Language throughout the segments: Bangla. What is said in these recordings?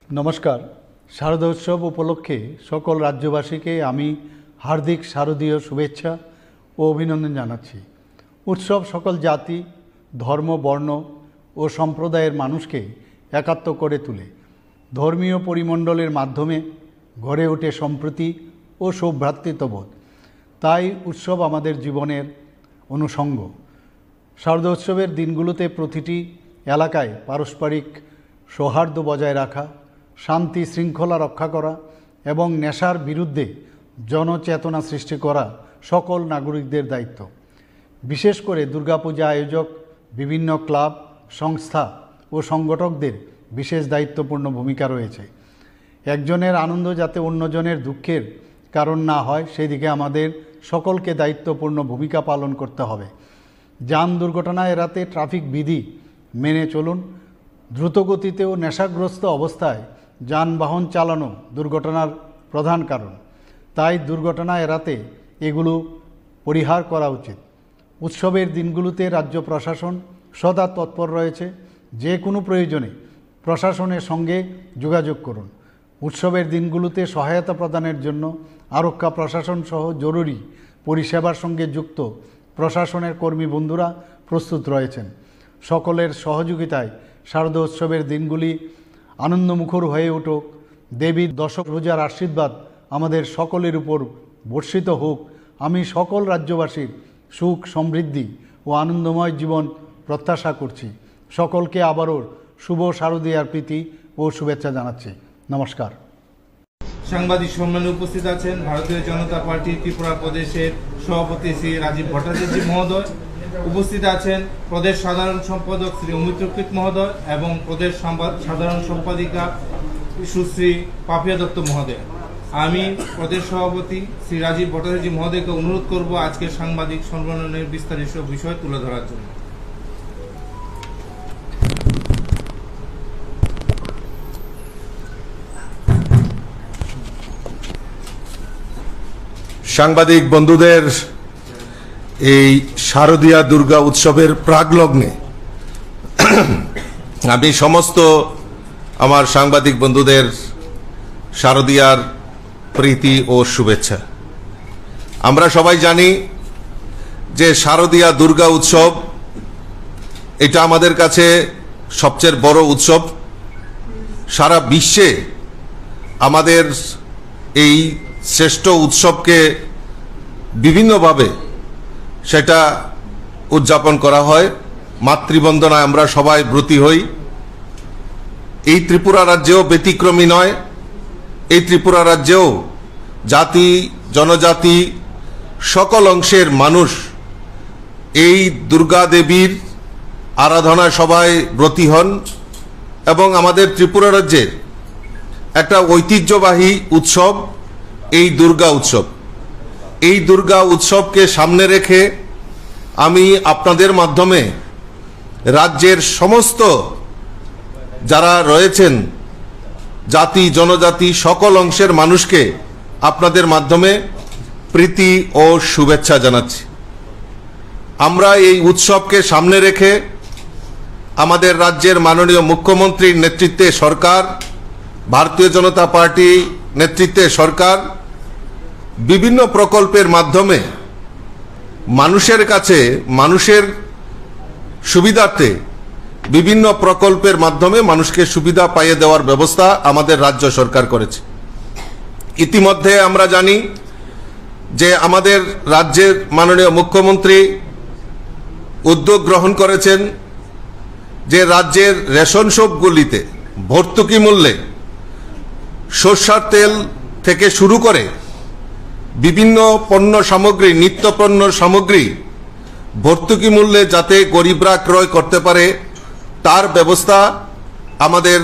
নমস্কার। শারদোৎসব উপলক্ষে সকল রাজ্যবাসীকে আমি হার্দিক শারদীয় শুভেচ্ছা ও অভিনন্দন জানাচ্ছি। উৎসব সকল জাতি, ধর্ম, বর্ণ ও সম্প্রদায়ের মানুষকে একাত্ম করে তোলে। ধর্মীয় পরিমণ্ডলের মাধ্যমে গড়ে ওঠে সম্প্রীতি ও সৌভ্রাতৃত্ববোধ। তাই উৎসব আমাদের জীবনের অনুষঙ্গ। শারদোৎসবের দিনগুলোতে প্রতিটি এলাকায় পারস্পরিক সৌহার্দ্য বজায় রাখা, শান্তি শৃঙ্খলা রক্ষা করা এবং নেশার বিরুদ্ধে জনচেতনা সৃষ্টি করা সকল নাগরিকদের দায়িত্ব। বিশেষ করে দুর্গাপূজা আয়োজক বিভিন্ন ক্লাব, সংস্থা ও সংগঠকদের বিশেষ দায়িত্বপূর্ণ ভূমিকা রয়েছে। একজনের আনন্দ যাতে অন্যজনের দুঃখের কারণ না হয় সেদিকে আমাদের সকলকে দায়িত্বপূর্ণ ভূমিকা পালন করতে হবে। যান দুর্ঘটনা এড়াতে ট্রাফিক বিধি মেনে চলুন। দ্রুতগতিতে ও নেশাগ্রস্ত অবস্থায় যানবাহন চালানো দুর্ঘটনার প্রধান কারণ। তাই দুর্ঘটনা এড়াতে এগুলো পরিহার করা উচিত। উৎসবের দিনগুলোতে রাজ্য প্রশাসন সদা তৎপর রয়েছে। যে কোনো প্রয়োজনে প্রশাসনের সঙ্গে যোগাযোগ করুন। উৎসবের দিনগুলোতে সহায়তা প্রদানের জন্য আরক্ষা প্রশাসন সহ জরুরি পরিষেবার সঙ্গে যুক্ত প্রশাসনের কর্মী বন্ধুরা প্রস্তুত রয়েছেন। সকলের সহযোগিতায় শারদোৎসবের দিনগুলি আনন্দমুখর হয়ে উঠুক। দেবীর দশভুজার আশীর্বাদ আমাদের সকলের উপর বর্ষিত হোক। আমি সকল রাজ্যবাসীর সুখ, সমৃদ্ধি ও আনন্দময় জীবন প্রত্যাশা করছি। সকলকে আবারও শুভ শারদীয়ার প্রীতি ও শুভেচ্ছা জানাচ্ছি। নমস্কার। সাংবাদিক সম্মেলনে উপস্থিত আছেন ভারতীয় জনতা পার্টি ত্রিপুরা প্রদেশের সভাপতি শ্রী রাজীব ভট্টাচার্য মহোদয়, উপস্থিত আছেন প্রদেশ সাধারণ সম্পাদক শ্রী অমিত্রকৃত মহোদয় এবং প্রদেশ সাধারণ সম্পাদিকা সুশ্রী পাপিয়া দত্ত মহোদয়। আমি প্রদেশ সভাপতি শ্রী রাজীব ভট্টাচার্য মহোদয়কে অনুরোধ করব আজকের সাংবাদিক সম্মেলনের বিস্তারিত বিষয় তুলে ধরার জন্য। সাংবাদিক বন্ধুদের, এই শারদীয়া দুর্গা উৎসবের প্রাকলগ্নে আমি সমস্ত আমার সাংবাদিক বন্ধুদের শারদীয়ার প্রীতি ও শুভেচ্ছা। আমরা সবাই জানি যে শারদীয়া দুর্গা উৎসব এটা আমাদের কাছে সবচেয়ে বড় উৎসব। সারা বিশ্বে আমাদের এই শ্রেষ্ঠ উৎসবকে বিভিন্নভাবে সেটা উদযাপন করা হয়। মাতৃবন্দনায় আমরা সবাই ব্রতী হই। এই ত্রিপুরা রাজ্যেও ব্যতিক্রমী নয়। এই ত্রিপুরা রাজ্যেও জাতি, জনজাতি, সকল অংশের মানুষ এই দুর্গা দেবীর আরাধনায় সবাই ব্রতী হন এবং আমাদের ত্রিপুরা রাজ্যের একটা ঐতিহ্যবাহী উৎসব এই দুর্গা উৎসব। এই দুর্গা উৎসবকে সামনে রেখে আমি আপনাদের মাধ্যমে রাজ্যের সমস্ত যারা রয়েছেন জাতি, জনজাতি, সকল অংশের মানুষকে আপনাদের মাধ্যমে প্রীতি ও শুভেচ্ছা জানাচ্ছি। আমরা এই উৎসবকে সামনে রেখে আমাদের রাজ্যের মাননীয় মুখ্যমন্ত্রীর নেতৃত্বে সরকার, ভারতীয় জনতা পার্টি নেতৃত্বে সরকার বিভিন্ন প্রকল্পের মাধ্যমে মানুষের কাছে, মানুষের সুবিধার্থে বিভিন্ন প্রকল্পের মাধ্যমে মানুষকে সুবিধা পাইয়ে দেওয়ার ব্যবস্থা আমাদের রাজ্য সরকার করেছে। ইতিমধ্যে আমরা জানি যে আমাদের রাজ্যের মাননীয় মুখ্যমন্ত্রী উদ্যোগ গ্রহণ করেছেন যে রাজ্যের রেশন শপগুলিতে ভর্তুকি মূল্যে সরষের তেল থেকে শুরু করে বিভিন্ন পণ্য সামগ্রী, নিত্য পণ্য সামগ্রী ভর্তুকি মূল্যে যাতে গরিবরা ক্রয় করতে পারে তার ব্যবস্থা আমাদের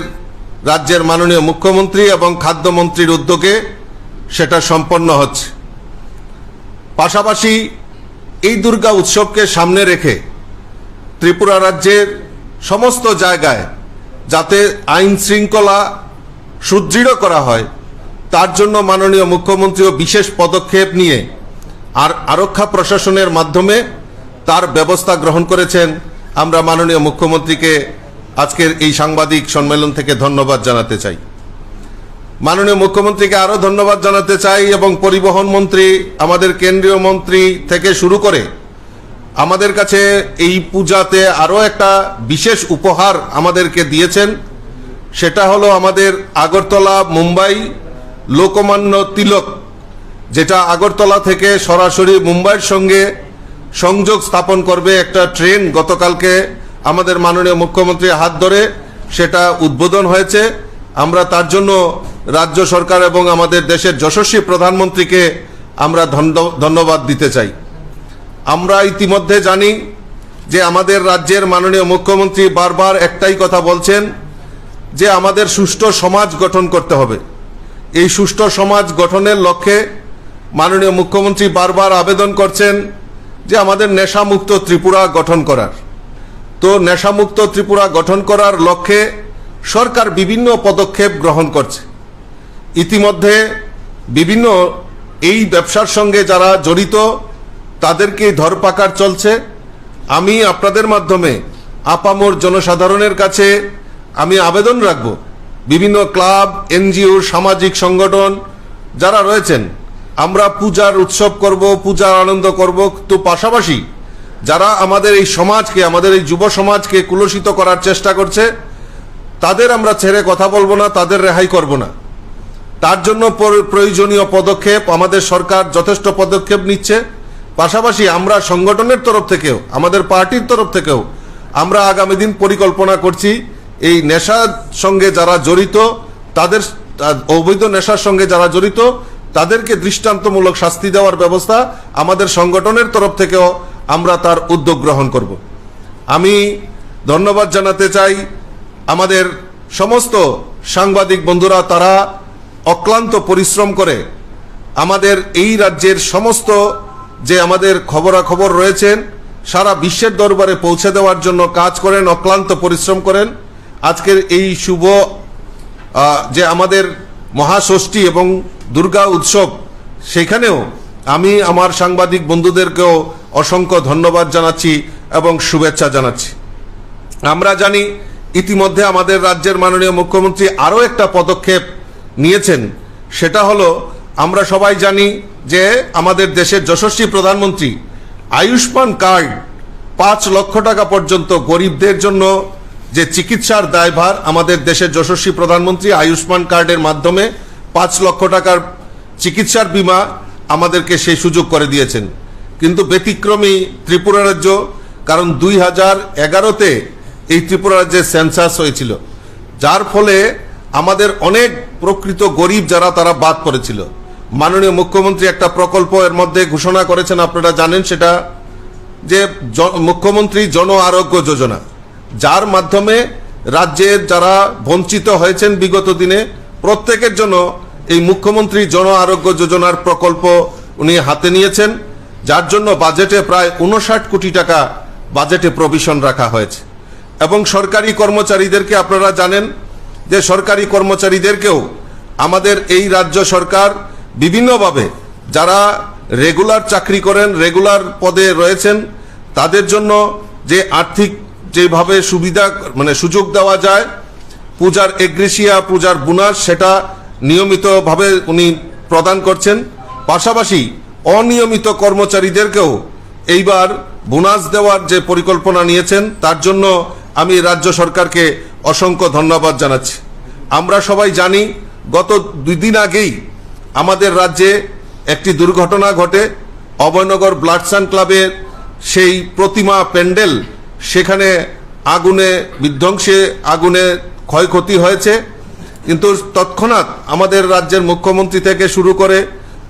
রাজ্যের মাননীয় মুখ্যমন্ত্রী এবং খাদ্যমন্ত্রীর উদ্যোগে সেটা সম্পন্ন হচ্ছে। পাশাপাশি এই দুর্গা উৎসবকে সামনে রেখে ত্রিপুরা রাজ্যের সমস্ত জায়গায় যাতে আইন শৃঙ্খলা সুদৃঢ় করা হয় তার জন্য মাননীয় মুখ্যমন্ত্রীও বিশেষ পদক্ষেপ নিয়ে আরক্ষা প্রশাসনের মাধ্যমে তার ব্যবস্থা গ্রহণ করেছেন। আমরা মাননীয় মুখ্যমন্ত্রীকে আজকের এই সাংবাদিক সম্মেলন থেকে ধন্যবাদ জানাতে চাই। মাননীয় মুখ্যমন্ত্রীকে আরও ধন্যবাদ জানাতে চাই এবং পরিবহন মন্ত্রী, আমাদের কেন্দ্রীয় মন্ত্রী থেকে শুরু করে আমাদের কাছে এই পূজাতে আরও একটা বিশেষ উপহার আমাদেরকে দিয়েছেন। সেটা হলো আমাদের আগরতলা মুম্বাই লোকমান্য তিলক, যেটা আগরতলা থেকে সরাসরি মুম্বাইয়ের সঙ্গে সংযোগ স্থাপন করবে একটা ট্রেন। গতকালকে আমাদের মাননীয় মুখ্যমন্ত্রীর হাত ধরে সেটা উদ্বোধন হয়েছে। আমরা তার জন্য রাজ্য সরকার এবং আমাদের দেশের যশস্বী প্রধানমন্ত্রীকে আমরা ধন্যবাদ দিতে চাই। আমরা ইতিমধ্যে জানি যে আমাদের রাজ্যের মাননীয় মুখ্যমন্ত্রী বারবার একটাই কথা বলছেন যে আমাদের সুষ্ঠু সমাজ গঠন করতে হবে। এই সুষ্ঠু সমাজ গঠনের লক্ষ্যে মাননীয় মুখ্যমন্ত্রী বারবার আবেদন করছেন যে আমাদের নেশামুক্ত ত্রিপুরা গঠন করার। তো নেশামুক্ত ত্রিপুরা গঠন করার লক্ষ্যে সরকার বিভিন্ন পদক্ষেপ গ্রহণ করছে। ইতিমধ্যে বিভিন্ন এই ব্যবসার সঙ্গে যারা জড়িত তাদেরকে ধরপাকড় চলছে। আমি আপনাদের মাধ্যমে আপামর জনসাধারণের কাছে আমি আবেদন রাখব, বিভিন্ন ক্লাব, এনজিও, সামাজিক সংগঠন যারা রয়েছেন, আমরা পূজার উৎসব করব, পূজার আনন্দ করব, তো পাশাপাশি যারা আমাদের এই সমাজকে, আমাদের এই যুব সমাজকে কুলসিত করার চেষ্টা করছে তাদের আমরা ছেড়ে কথা বলবো না, তাদের রেহাই করব না। তার জন্য প্রয়োজনীয় পদক্ষেপ আমাদের সরকার যথেষ্ট পদক্ষেপ নিচ্ছে। পাশাপাশি আমরা সংগঠনের তরফ থেকেও, আমাদের পার্টির তরফ থেকেও আমরা আগামী দিন পরিকল্পনা করছি এই নেশার সঙ্গে যারা জড়িত, তাদের অবৈধ নেশার সঙ্গে যারা জড়িত তাদেরকে দৃষ্টান্তমূলক শাস্তি দেওয়ার ব্যবস্থা আমাদের সংগঠনের তরফ থেকেও আমরা তার উদ্যোগ গ্রহণ করব। আমি ধন্যবাদ জানাতে চাই আমাদের সমস্ত সাংবাদিক বন্ধুরা, তারা অক্লান্ত পরিশ্রম করে আমাদের এই রাজ্যের সমস্ত যে আমাদের খবরাখবর রয়েছেন সারা বিশ্বের দরবারে পৌঁছে দেওয়ার জন্য কাজ করেন, অক্লান্ত পরিশ্রম করেন। আজকের এই শুভ যে আমাদের মহাষষ্ঠী এবং দুর্গা উৎসব, সেখানেও আমি আমার সাংবাদিক বন্ধুদেরকেও অসংখ্য ধন্যবাদ জানাচ্ছি এবং শুভেচ্ছা জানাচ্ছি। আমরা জানি ইতিমধ্যে আমাদের রাজ্যের মাননীয় মুখ্যমন্ত্রী আরও একটা পদক্ষেপ নিয়েছেন। সেটা হলো, আমরা সবাই জানি যে আমাদের দেশের যশস্বী প্রধানমন্ত্রী আয়ুষ্মান কার্ড 5 লক্ষ টাকা পর্যন্ত গরিবদের জন্য যে চিকিৎসার দায়ভার, আমাদের দেশের যশস্বী প্রধানমন্ত্রী আয়ুষ্মান কার্ডের মাধ্যমে 5 লক্ষ টাকার চিকিৎসার বীমা আমাদেরকে সেই সুযোগ করে দিয়েছেন। কিন্তু ব্যতিক্রমী ত্রিপুরা রাজ্য, কারণ 2011-তে এই ত্রিপুরা রাজ্যের সেন্সাস হয়েছিল, যার ফলে আমাদের অনেক প্রকৃত গরিব যারা তারা বাদ পড়েছিল। মাননীয় মুখ্যমন্ত্রী একটা প্রকল্প এর মধ্যে ঘোষণা করেছেন, আপনারা জানেন, সেটা যে মুখ্যমন্ত্রী জন আরোগ্য যোজনা, যার মাধ্যমে রাজ্যের যারা বঞ্চিত হয়েছেন বিগত দিনে প্রত্যেকের জন্য এই মুখ্যমন্ত্রী জন আরোগ্য যোজনার প্রকল্প উনি হাতে নিয়েছেন, যার জন্য বাজেটে প্রায় 59 কোটি টাকা বাজেটে প্রভিশন রাখা হয়েছে। এবং সরকারি কর্মচারীদেরকে আপনারা জানেন যে সরকারি কর্মচারীদেরকেও আমাদের এই রাজ্য সরকার বিভিন্নভাবে যারা রেগুলার চাকরি করেন, রেগুলার পদে রয়েছেন, তাদের জন্য যে আর্থিক যেভাবে সুবিধা সুযোগ দেওয়া যায়, পূজার এগ্রেসিয়া, পূজার বোনাস, সেটা নিয়মিতভাবে উনি প্রদান করছেন। পাশাপাশি অনিয়মিত কর্মচারীদেরকেও এইবার বোনাস দেওয়ার যে পরিকল্পনা নিয়েছেন, তার জন্য আমি রাজ্য সরকারকে অসংখ্য ধন্যবাদ জানাচ্ছি। আমরা সবাই জানি গত 2 দিন আগেই আমাদের রাজ্যে একটি দুর্ঘটনা ঘটে। অভয়নগর ব্লাডসান ক্লাবের সেই প্রতিমা প্যান্ডেল, সেখানে আগুনে বিধ্বংসে, আগুনে ক্ষয়ক্ষতি হয়েছে। কিন্তু তৎক্ষণাৎ আমাদের রাজ্যের মুখ্যমন্ত্রী থেকে শুরু করে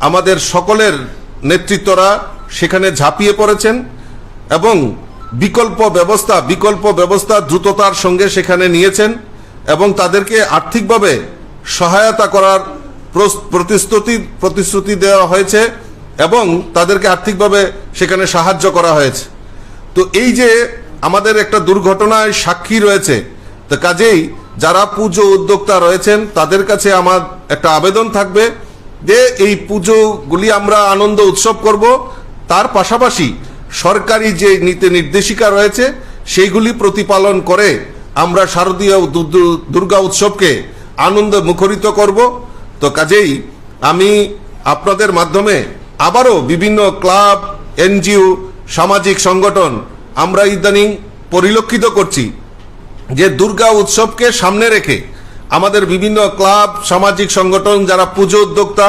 আমাদের সকলের নেতৃত্বরা সেখানে ঝাঁপিয়ে পড়েছেন এবং বিকল্প ব্যবস্থা দ্রুততার সঙ্গে সেখানে নিয়েছেন এবং তাদেরকে আর্থিকভাবে সহায়তা করার প্রতিশ্রুতি দেওয়া হয়েছে এবং তাদেরকে আর্থিকভাবে সেখানে সাহায্য করা হয়েছে। তো এই যে আমাদের একটা দুর্ঘটনায় সাক্ষী রয়েছে, তো কাজেই যারা পুজো উদ্যোক্তা রয়েছেন তাদের কাছে আমার একটা আবেদন থাকবে যে এই পুজোগুলি আমরা আনন্দ উৎসব করব, তার পাশাপাশি সরকারি যে নীতি নির্দেশিকা রয়েছে সেইগুলি প্রতিপালন করে আমরা শারদীয় দুর্গা উৎসবকে আনন্দে মুখরিত করব। তো কাজেই আমি আপনাদের মাধ্যমে আবারও বিভিন্ন ক্লাব, এনজিও, সামাজিক সংগঠন আমরা ইদানিং পরিলক্ষিত করছি যে দুর্গা উৎসবকে সামনে রেখে আমাদের বিভিন্ন ক্লাব, সামাজিক সংগঠন যারা পুজো উদ্যোক্তা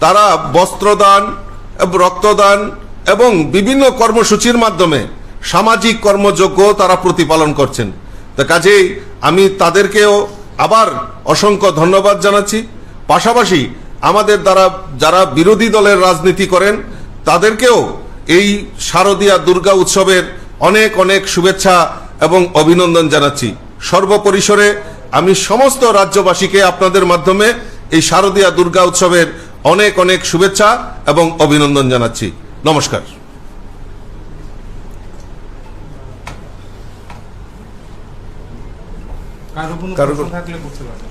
তারা বস্ত্রদান, রক্তদান এবং বিভিন্ন কর্মসূচির মাধ্যমে সামাজিক কর্মযজ্ঞ তারা প্রতিপালন করছেন। তো কাজেই আমি তাদেরকেও আবার অসংখ্য ধন্যবাদ জানাচ্ছি। পাশাপাশি আমাদের দ্বারা যারা বিরোধী দলের রাজনীতি করেন তাদেরকেও এই শারদীয়া দুর্গা উৎসবের অনেক অনেক শুভেচ্ছা এবং অভিনন্দন জানাচ্ছি। সর্বপরিসরে আমি সমস্ত রাজ্যবাসীকে আপনাদের মাধ্যমে এই শারদীয়া দুর্গা উৎসবের অনেক অনেক শুভেচ্ছা এবং অভিনন্দন জানাচ্ছি। নমস্কার। কারো প্রশ্ন থাকলে করতে পারেন।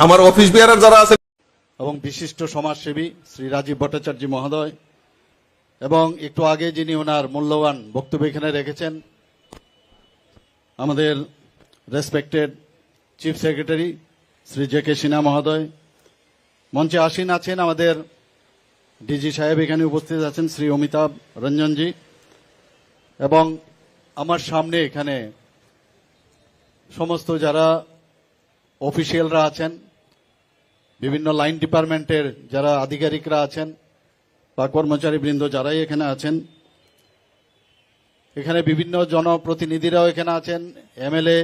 আমার অফিস বিহারের যারা আছে এবং বিশিষ্ট সমাজসেবী শ্রী রাজীব ভট্টাচার্য মহোদয়, এবং একটু আগে যিনি ওনার মূল্যবান বক্তব্য এখানে রেখেছেন আমাদের respected chief secretary Shri J K Sinha মহোদয়, মঞ্চে আসীন আছেন আমাদের ডিজি সাহেব, এখানে উপস্থিত আছেন শ্রী অমিতাভ রঞ্জনজি, এবং আমার সামনে এখানে সমস্ত যারা অফিসিয়ালরা আছেন, বিভিন্ন লাইন ডিপার্টমেন্টের যারা আধিকারিকরা আছেন বা কর্মচারীবৃন্দ যারাই এখানে আছেন, এখানে বিভিন্ন জনপ্রতিনিধিরাও এখানে আছেন, এমএলএ,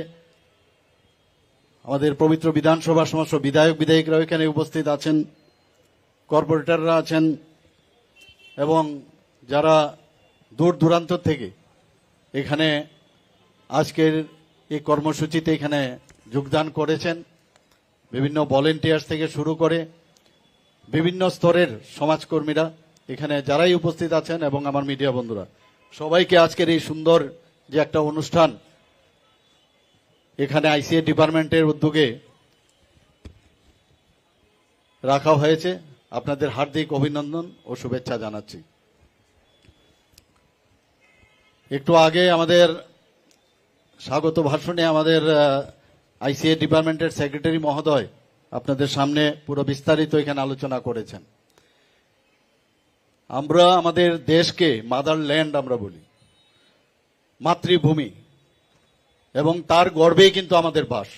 আমাদের পবিত্র বিধানসভার সমস্ত বিধায়ক বিধায়িকরাও এখানে উপস্থিত আছেন, কর্পোরেটররা আছেন, এবং যারা দূর দূরান্ত থেকে এখানে আজকের এই কর্মসূচিতে এখানে যোগদান করেছেন, বিভিন্ন ভলেন্টিয়ার্স থেকে শুরু করে বিভিন্ন স্তরের সমাজকর্মীরা এখানে যারাই উপস্থিত আছেন, এবং আমার মিডিয়া বন্ধুরা, সবাইকে আজকের এই সুন্দর যে একটা অনুষ্ঠান এখানে আইসিএ ডিপার্টমেন্টের উদ্যোগে রাখা হয়েছে, আপনাদের হার্দিক অভিনন্দন ও শুভেচ্ছা জানাচ্ছি। একটু আগে আমাদের স্বাগত ভাষণে আমাদের আইসিএ ডিপার্টমেন্টের সেক্রেটারি মহোদয় আপনাদের সামনে পুরো বিস্তারিত এখানে আলোচনা করেছেন। আমরা আমাদের দেশকে মাদারল্যান্ড আমরা বলি, মাতৃভূমি, এবং তার গর্বেই কিন্তু আমাদের বাস।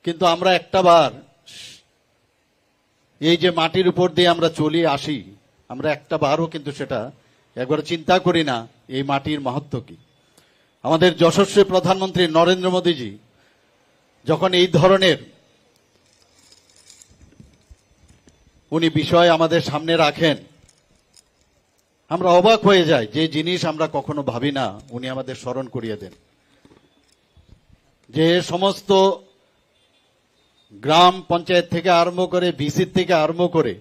কিন্তু আমরা একটা বার এই যে মাটির উপর দিয়ে আমরা চলি আসি, আমরা একটা বারও কিন্তু সেটা একবার চিন্তা করি না এই মাটির মাহাত্ম্য কি। আমাদের যশস্বী প্রধানমন্ত্রী নরেন্দ্র মোদীজি যখন এই ধরনের উনি বিষয় আমাদের সামনে রাখেন, আমরা অবাক হয়ে যাই, যে জিনিস আমরা কখনো ভাবি না উনি আমাদের স্মরণ করিয়ে দেন। যে সমস্ত গ্রাম পঞ্চায়েত থেকে আরম্ভ করে, ভিসির থেকে আরম্ভ করে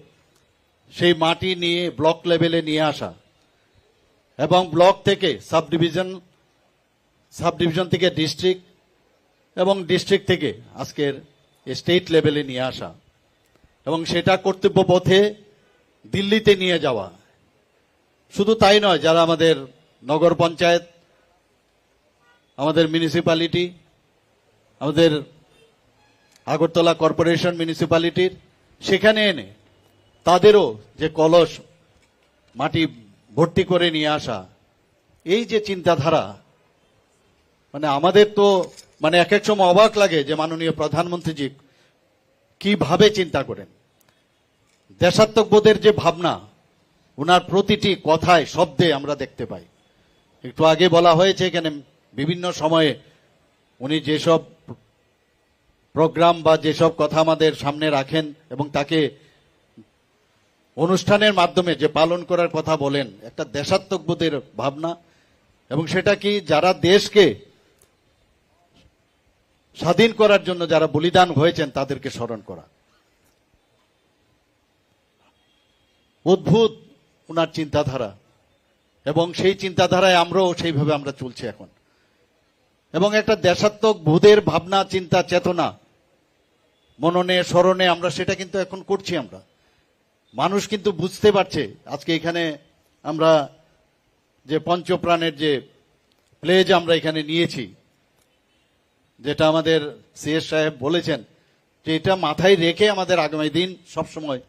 সেই মাটি নিয়ে ব্লক লেভেলে নিয়ে আসা, এবং ব্লক থেকে সাব ডিভিশন থেকে ডিস্ট্রিক্ট, এবং ডিস্ট্রিক্ট থেকে আজকের স্টেট লেভেলে নিয়ে আসা, এবং সেটা কর্তব্য পথে দিল্লিতে নিয়ে যাওয়া। শুধু তাই নয়, যারা আমাদের নগর পঞ্চায়েত, আমাদের মিউনিসিপ্যালিটি, আমাদের আগরতলা কর্পোরেশন মিউনিসিপ্যালিটির, সেখানে এনে তাদেরও যে কলস মাটি ভর্তি করে নিয়ে আসা, এই যে চিন্তাধারা, মানে আমাদের তো মানে এক এক সময় অবাক লাগে যে মাননীয় প্রধানমন্ত্রীজি কিভাবে চিন্তা করেন। দেশাত্মবোধের যে ভাবনা উনার প্রতিটি কথায় শব্দে আমরা দেখতে পাই। একটু আগে বলা হয়েছে এখানে বিভিন্ন সময়ে উনি যেসব প্রোগ্রাম বা যেসব কথা আমাদের সামনে রাখেন এবং তাকে অনুষ্ঠানের মাধ্যমে যে পালন করার কথা বলেন, একটা দেশাত্মবোধের ভাবনা, এবং সেটা কি যারা দেশকে স্বাধীন করার জন্য যারা বলিদান হয়েছেন তাদেরকে স্মরণ করা। অদ্ভুত উনার চিন্তাধারা, এবং সেই চিন্তাধারায় আমরাও সেইভাবে আমরা চলছি এখন। এবং একটা দেশাত্মক বোধের ভাবনা, চিন্তা, চেতনা মননে স্মরণে আমরা সেটা কিন্তু এখন করছি। আমরা মানুষ কিন্তু বুঝতে পারছে। আজকে এখানে আমরা যে পঞ্চপ্রাণের যে প্লেজ আমরা এখানে নিয়েছি, যেটা আমাদের সিএস সাহেব বলেছেন, যে এটা মাথায় রেখে আমাদের আগামী দিন সবসময়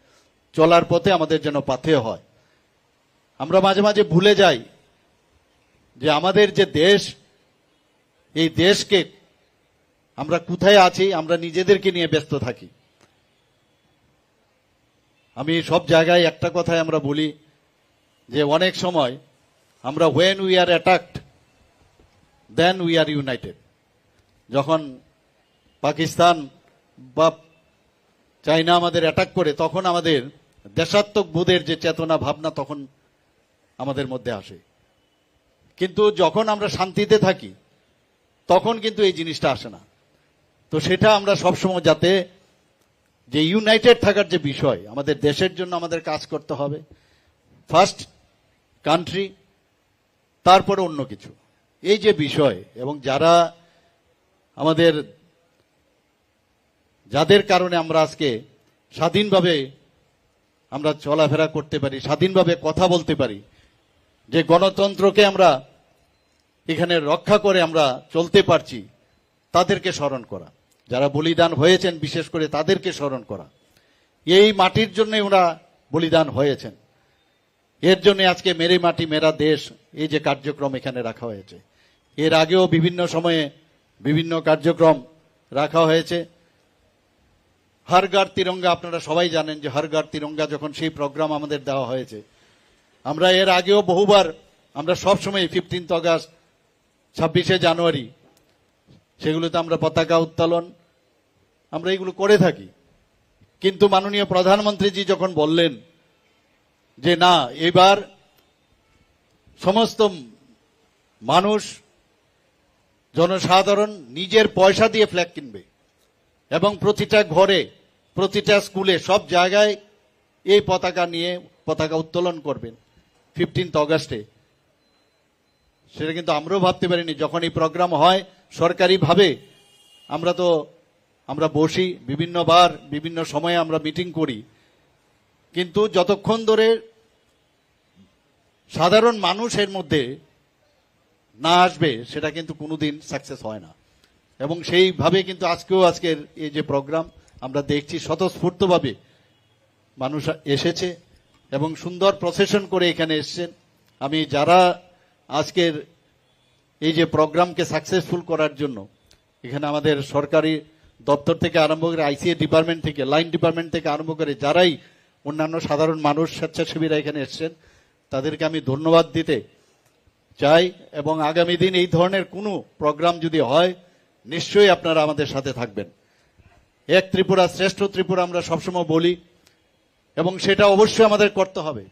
চলার পথে আমাদের যেন পাথেয় হয়। আমরা মাঝে মাঝে ভুলে যাই যে আমাদের যে দেশ, এই দেশকে আমরা কোথায় আছি, আমরা নিজেদেরকে নিয়ে ব্যস্ত থাকি। আমি সব জায়গায় একটা কথাই আমরা বলি যে অনেক সময় আমরা when we are attacked then we are united। যখন পাকিস্তান বা চাইনা আমাদের অ্যাটাক করে তখন আমাদের দেশাত্মক বোধের যে চেতনা ভাবনা তখন আমাদের মধ্যে আসে, কিন্তু যখন আমরা শান্তিতে থাকি তখন কিন্তু এই জিনিসটা আসে না। তো সেটা আমরা সবসময় যাতে যে ইউনাইটেড থাকার যে বিষয়, আমাদের দেশের জন্য আমাদের কাজ করতে হবে, ফার্স্ট কান্ট্রি, তারপরে অন্য কিছু, এই যে বিষয়। এবং যারা আমাদের, যাদের কারণে আমরা আজকে স্বাধীনভাবে আমরা চলাফেরা করতে পারি, স্বাধীনভাবে কথা বলতে পারি, যে গণতন্ত্রকে আমরা এখানে রক্ষা করে আমরা চলতে পারছি, তাদেরকে স্মরণ করা, যারা বলিদান হয়েছেন বিশেষ করে তাদেরকে স্মরণ করা। এই মাটির জন্য ওরা বলিদান হয়েছেন, এর জন্য আজকে মেরে মাটি মেরা দেশ এই যে কার্যক্রম এখানে রাখা হয়েছে। এর আগেও বিভিন্ন সময়ে বিভিন্ন কার্যক্রম রাখা হয়েছে। হর ঘর তিরঙ্গা, আপনারা সবাই জানেন যে হর ঘর তিরঙ্গা যখন সেই প্রোগ্রাম আমাদের দেওয়া হয়েছে, আমরা এর আগেও বহুবার, আমরা সবসময় 15 আগস্ট, 26শে জানুয়ারি, সেগুলোতে আমরা পতাকা উত্তোলন আমরা এগুলো করে থাকি। কিন্তু মাননীয় প্রধানমন্ত্রীজি যখন বললেন যে না, এবার সমস্ত মানুষ, জনসাধারণ নিজের পয়সা দিয়ে ফ্ল্যাগ কিনবে এবং প্রতিটা ঘরে, প্রতিটা স্কুলে, সব জায়গায় এই পতাকা নিয়ে পতাকা উত্তোলন করবেন 15 আগস্টে, সেটা কিন্তু আমরাও ভাবতে পারিনি। যখন এই প্রোগ্রাম হয় সরকারিভাবে, আমরা বসি বিভিন্নবার, বিভিন্ন সময়ে আমরা মিটিং করি, কিন্তু যতক্ষণ ধরে সাধারণ মানুষের মধ্যে না আসবে সেটা কিন্তু কোনোদিন সাকসেস হয় না। এবং সেইভাবে কিন্তু আজকের এই যে প্রোগ্রাম আমরা দেখছি, স্বতঃস্ফূর্তভাবে মানুষ এসেছে এবং সুন্দর প্রসেশন করে এখানে এসেছেন। আমি যারা আজকের এই যে প্রোগ্রামকে সাকসেসফুল করার জন্য এখানে আমাদের সরকারি দপ্তর থেকে আরম্ভ করে, আইসিএ ডিপার্টমেন্ট থেকে, লাইন ডিপার্টমেন্ট থেকে আরম্ভ করে যারাই অন্যান্য সাধারণ মানুষ, স্বেচ্ছাসেবীরা এখানে এসেছেন, তাদেরকে আমি ধন্যবাদ দিতে চাই। এবং আগামী দিন এই ধরনের কোনো প্রোগ্রাম যদি হয়, নিশ্চয়ই আপনারা আমাদের সাথে থাকবেন। এক ত্রিপুরা শ্রেষ্ঠ ত্রিপুরা আমরা সবসময় বলি, এবং সেটা অবশ্যই আমাদের করতে হবে।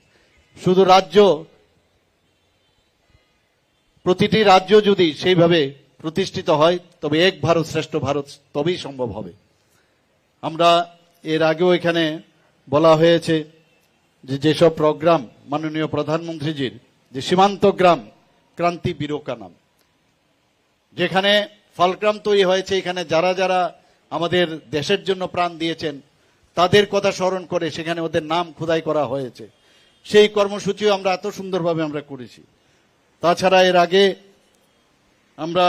শুধু রাজ্য, প্রতিটি রাজ্য যদি সেইভাবে প্রতিষ্ঠিত হয় তবে এক ভারত শ্রেষ্ঠ ভারত তবেই সম্ভব হবে। আমরা এর আগেও এখানে বলা হয়েছে যে যেসব প্রোগ্রাম মাননীয় প্রধানমন্ত্রীজির, যে সীমান্ত গ্রাম ক্রান্তি বিরোকা নাম, যেখানে ফালগ্রাম তৈরি হয়েছে, এখানে যারা যারা আমাদের দেশের জন্য প্রাণ দিয়েছেন তাদের কথা স্মরণ করে সেখানে ওদের নাম খোদাই করা হয়েছে। সেই কর্মসূচিও আমরা এত সুন্দরভাবে আমরা করেছি। তাছাড়া এর আগে আমরা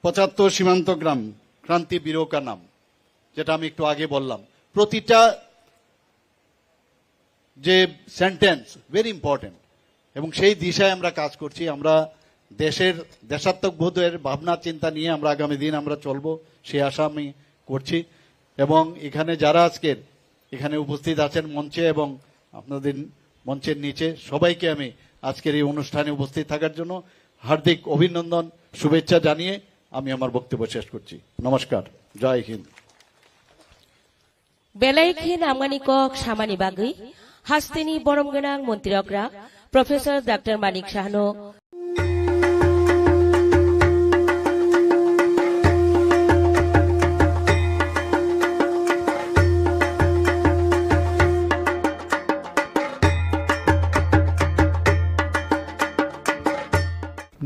75 সীমান্ত গ্রাম ক্রান্তি বিরোকা নাম, যেটা আমি একটু আগে বললাম, প্রতিটা যে সেন্টেন্স ভেরি ইম্পর্টেন্ট, এবং সেই দিশায় আমরা কাজ করছি। আমরা দেশাত্মক বোধের ভাবনা চিন্তা নিয়ে আমরা আগামী দিন আমরা চলবো, সেই আশা আমি করছি। এবং এখানে যারা আজকের এখানে উপস্থিত আছেন মঞ্চে এবং আপনাদের মঞ্চের নিচে, সবাইকে আমি আজকের এই অনুষ্ঠানে উপস্থিত থাকার জন্য হার্দিক অভিনন্দন, শুভেচ্ছা জানিয়ে আমি আমার বক্তব্য শেষ করছি। নমস্কার, জয় হিন্দ। বেলাইখিন আমগানিকক সামানি বাগৈ হাস্তিনি বরমগোনাं মন্ত্রীগ্रा প্রফেসর ডাক্তার মানিক সাহানো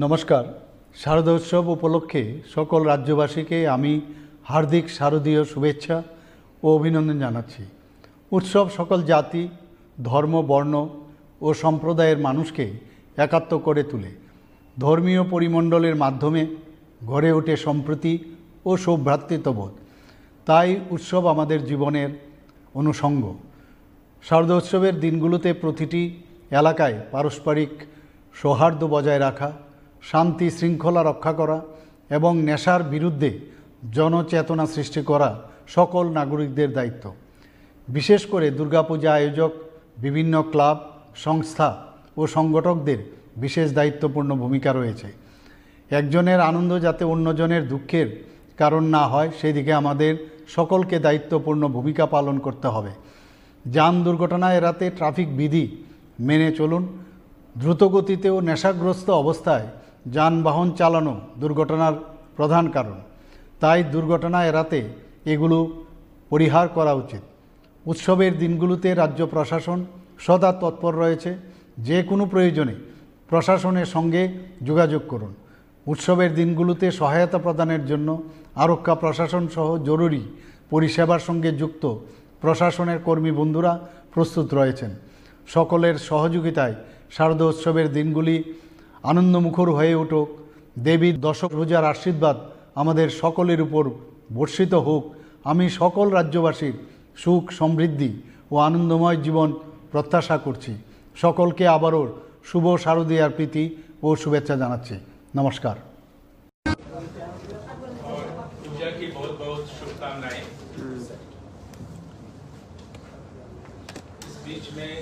নমস্কার। শারদোৎসব উপলক্ষে সকল রাজ্যবাসীকে আমি হার্দিক শারদীয় শুভেচ্ছা ও অভিনন্দন জানাচ্ছি। উৎসব সকল জাতি, ধর্ম, বর্ণ ও সম্প্রদায়ের মানুষকে একাত্ম করে তোলে। ধর্মীয় পরিমণ্ডলের মাধ্যমে গড়ে ওঠে সম্প্রীতি ও সৌভ্রাতৃত্ববোধ। তাই উৎসব আমাদের জীবনের অনুষঙ্গ। শারদোৎসবের দিনগুলোতে প্রতিটি এলাকায় পারস্পরিক সৌহার্দ্য বজায় রাখা, শান্তি শৃঙ্খলা রক্ষা করা এবং নেশার বিরুদ্ধে জনচেতনা সৃষ্টি করা সকল নাগরিকদের দায়িত্ব। বিশেষ করে দুর্গাপূজা আয়োজক বিভিন্ন ক্লাব, সংস্থা ও সংগঠকদের বিশেষ দায়িত্বপূর্ণ ভূমিকা রয়েছে। একজনের আনন্দ যাতে অন্যজনের দুঃখের কারণ না হয় সেদিকে আমাদের সকলকে দায়িত্বপূর্ণ ভূমিকা পালন করতে হবে। যান দুর্ঘটনা এড়াতে ট্রাফিক বিধি মেনে চলুন। দ্রুতগতিতে ও নেশাগ্রস্ত অবস্থায় যানবাহন চালানো দুর্ঘটনার প্রধান কারণ। তাই দুর্ঘটনা এড়াতে এগুলো পরিহার করা উচিত। উৎসবের দিনগুলোতে রাজ্য প্রশাসন সদা তৎপর রয়েছে। যে কোনো প্রয়োজনে প্রশাসনের সঙ্গে যোগাযোগ করুন। উৎসবের দিনগুলোতে সহায়তা প্রদানের জন্য আরক্ষা প্রশাসন সহ জরুরি পরিষেবার সঙ্গে যুক্ত প্রশাসনের কর্মী বন্ধুরা প্রস্তুত রয়েছেন। সকলের সহযোগিতায় শারদোৎসবের দিনগুলি আনন্দমুখর হয়ে উঠুক। দেবীর দশভুজার আশীর্বাদ আমাদের সকলের উপর বর্ষিত হোক। আমি সকল রাজ্যবাসীর সুখ, সমৃদ্ধি ও আনন্দময় জীবন প্রত্যাশা করছি। সকলকে আবারও শুভ শারদীয়ার প্রীতি ও শুভেচ্ছা জানাচ্ছি। নমস্কার। पूजा की बहुत बहुत शुभकामनाएं। इस बीच में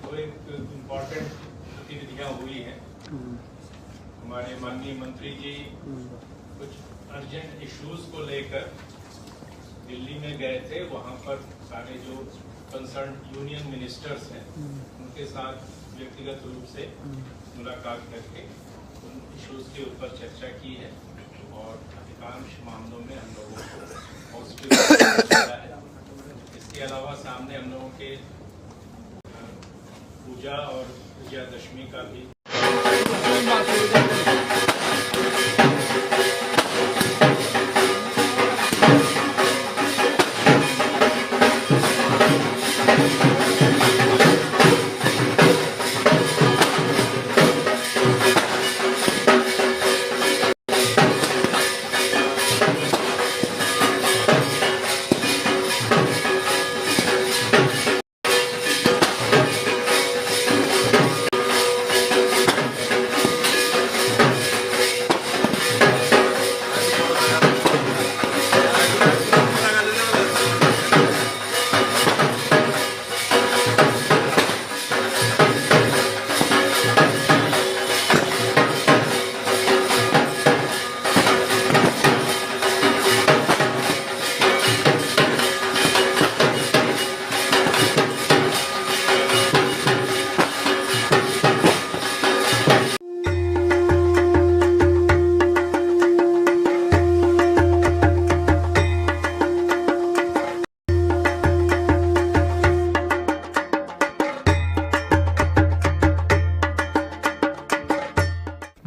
दो एक इम्पोर्टेंट गतिविधियां हुई हैं। हमारे माननीय मंत्री जी कुछ अर्जेंट इश्यूज को लेकर दिल्ली में गए थे। वहां पर सारे जो कंसर्न यूनियन मिनिस्टर्स हैं उनके साथ व्यक्तिगत रूप से मुलाकात करके उन इश्यूज के ऊपर चर्चा की है और अधिकांश मामलों में हम लोगों को पॉजिटिव मिला है। इसके अलावा सामने हम लोगों के पूजा और विजयादशमी का भी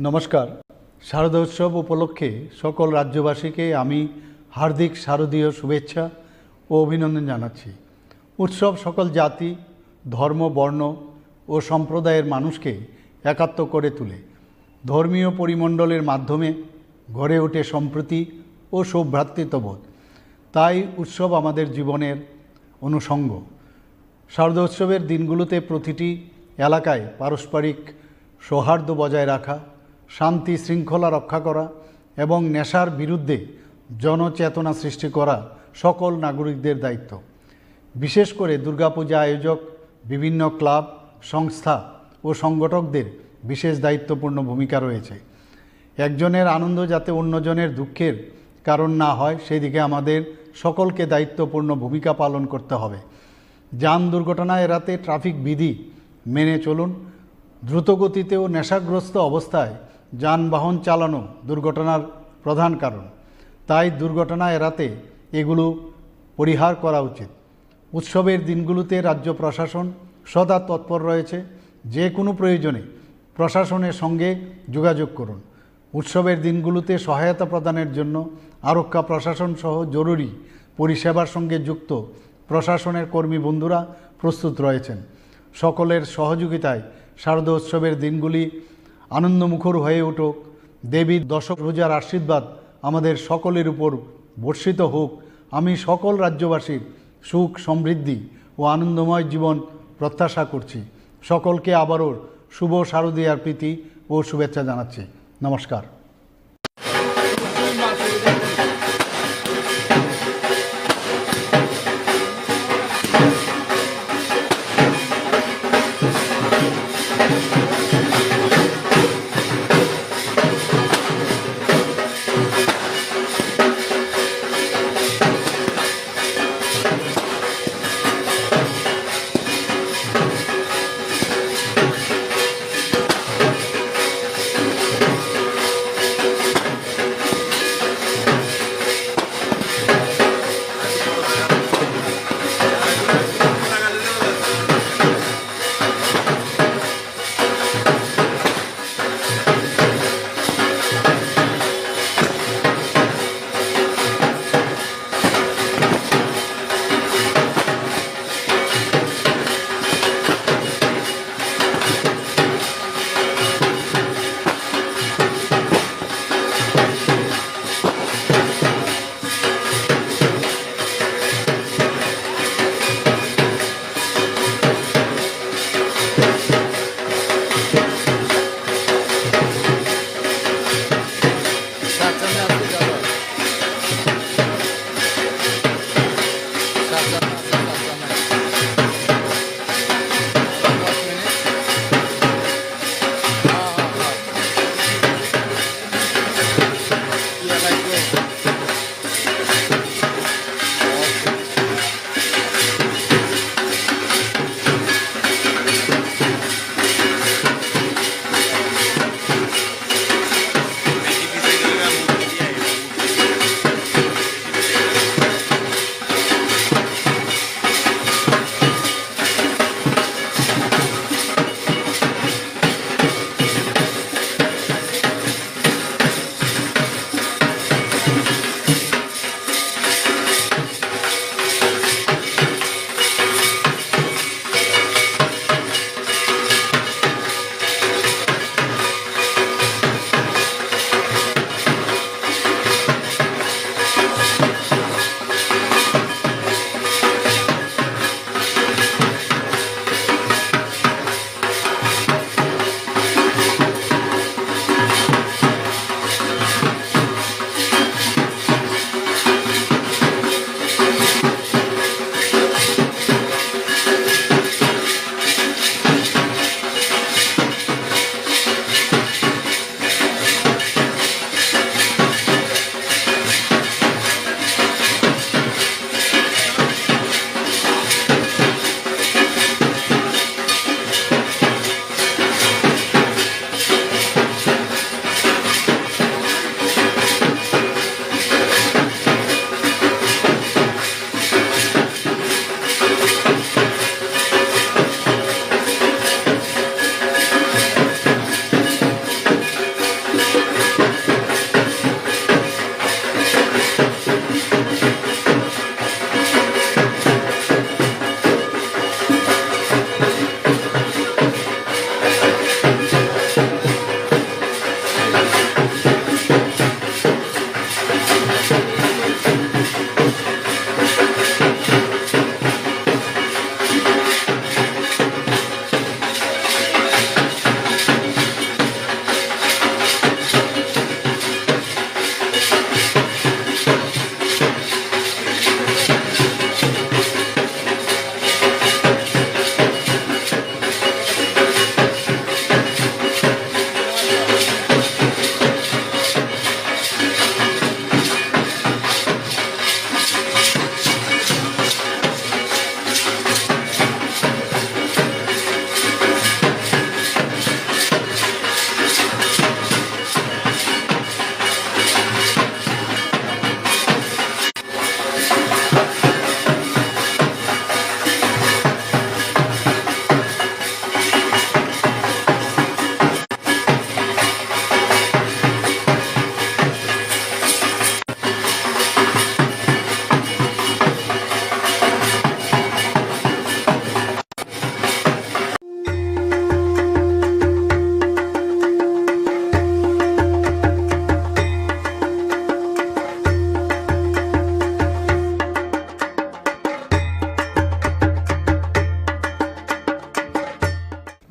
নমস্কার। শারদোৎসব উপলক্ষে সকল রাজ্যবাসীকে আমি হার্দিক শারদীয় শুভেচ্ছা ও অভিনন্দন জানাচ্ছি। উৎসব সকল জাতি, ধর্ম, বর্ণ ও সম্প্রদায়ের মানুষকে একাত্ম করে তোলে। ধর্মীয় পরিমণ্ডলের মাধ্যমে গড়ে ওঠে সম্প্রীতি ও সৌভ্রাতৃত্ববোধ। তাই উৎসব আমাদের জীবনের অনুষঙ্গ। শারদোৎসবের দিনগুলোতে প্রতিটি এলাকায় পারস্পরিক সৌহার্দ্য বজায় রাখা, শান্তি শৃঙ্খলা রক্ষা করা এবং নেশার বিরুদ্ধে জনচেতনা সৃষ্টি করা সকল নাগরিকদের দায়িত্ব। বিশেষ করে দুর্গাপূজা আয়োজক বিভিন্ন ক্লাব, সংস্থা ও সংগঠকদের বিশেষ দায়িত্বপূর্ণ ভূমিকা রয়েছে। একজনের আনন্দ যাতে অন্যজনের দুঃখের কারণ না হয় সেদিকে আমাদের সকলকে দায়িত্বপূর্ণ ভূমিকা পালন করতে হবে। যান দুর্ঘটনা এড়াতে ট্রাফিক বিধি মেনে চলুন। দ্রুতগতিতে ও নেশাগ্রস্ত অবস্থায় যানবাহন চালানো দুর্ঘটনার প্রধান কারণ। তাই দুর্ঘটনা এড়াতে এগুলো পরিহার করা উচিত। উৎসবের দিনগুলোতে রাজ্য প্রশাসন সদা তৎপর রয়েছে। যে কোনো প্রয়োজনে প্রশাসনের সঙ্গে যোগাযোগ করুন। উৎসবের দিনগুলোতে সহায়তা প্রদানের জন্য আরক্ষা প্রশাসন সহ জরুরি পরিষেবার সঙ্গে যুক্ত প্রশাসনের কর্মী বন্ধুরা প্রস্তুত রয়েছেন। সকলের সহযোগিতায় শারদোৎসবের দিনগুলি আনন্দমুখর হয়ে উঠুক। দেবীর দশভুজার আশীর্বাদ আমাদের সকলের উপর বর্ষিত হোক। আমি সকল রাজ্যবাসীর সুখ সমৃদ্ধি ও আনন্দময় জীবন প্রত্যাশা করছি। সকলকে আবারও শুভ শারদীয়ার প্রীতি ও শুভেচ্ছা জানাচ্ছি। নমস্কার।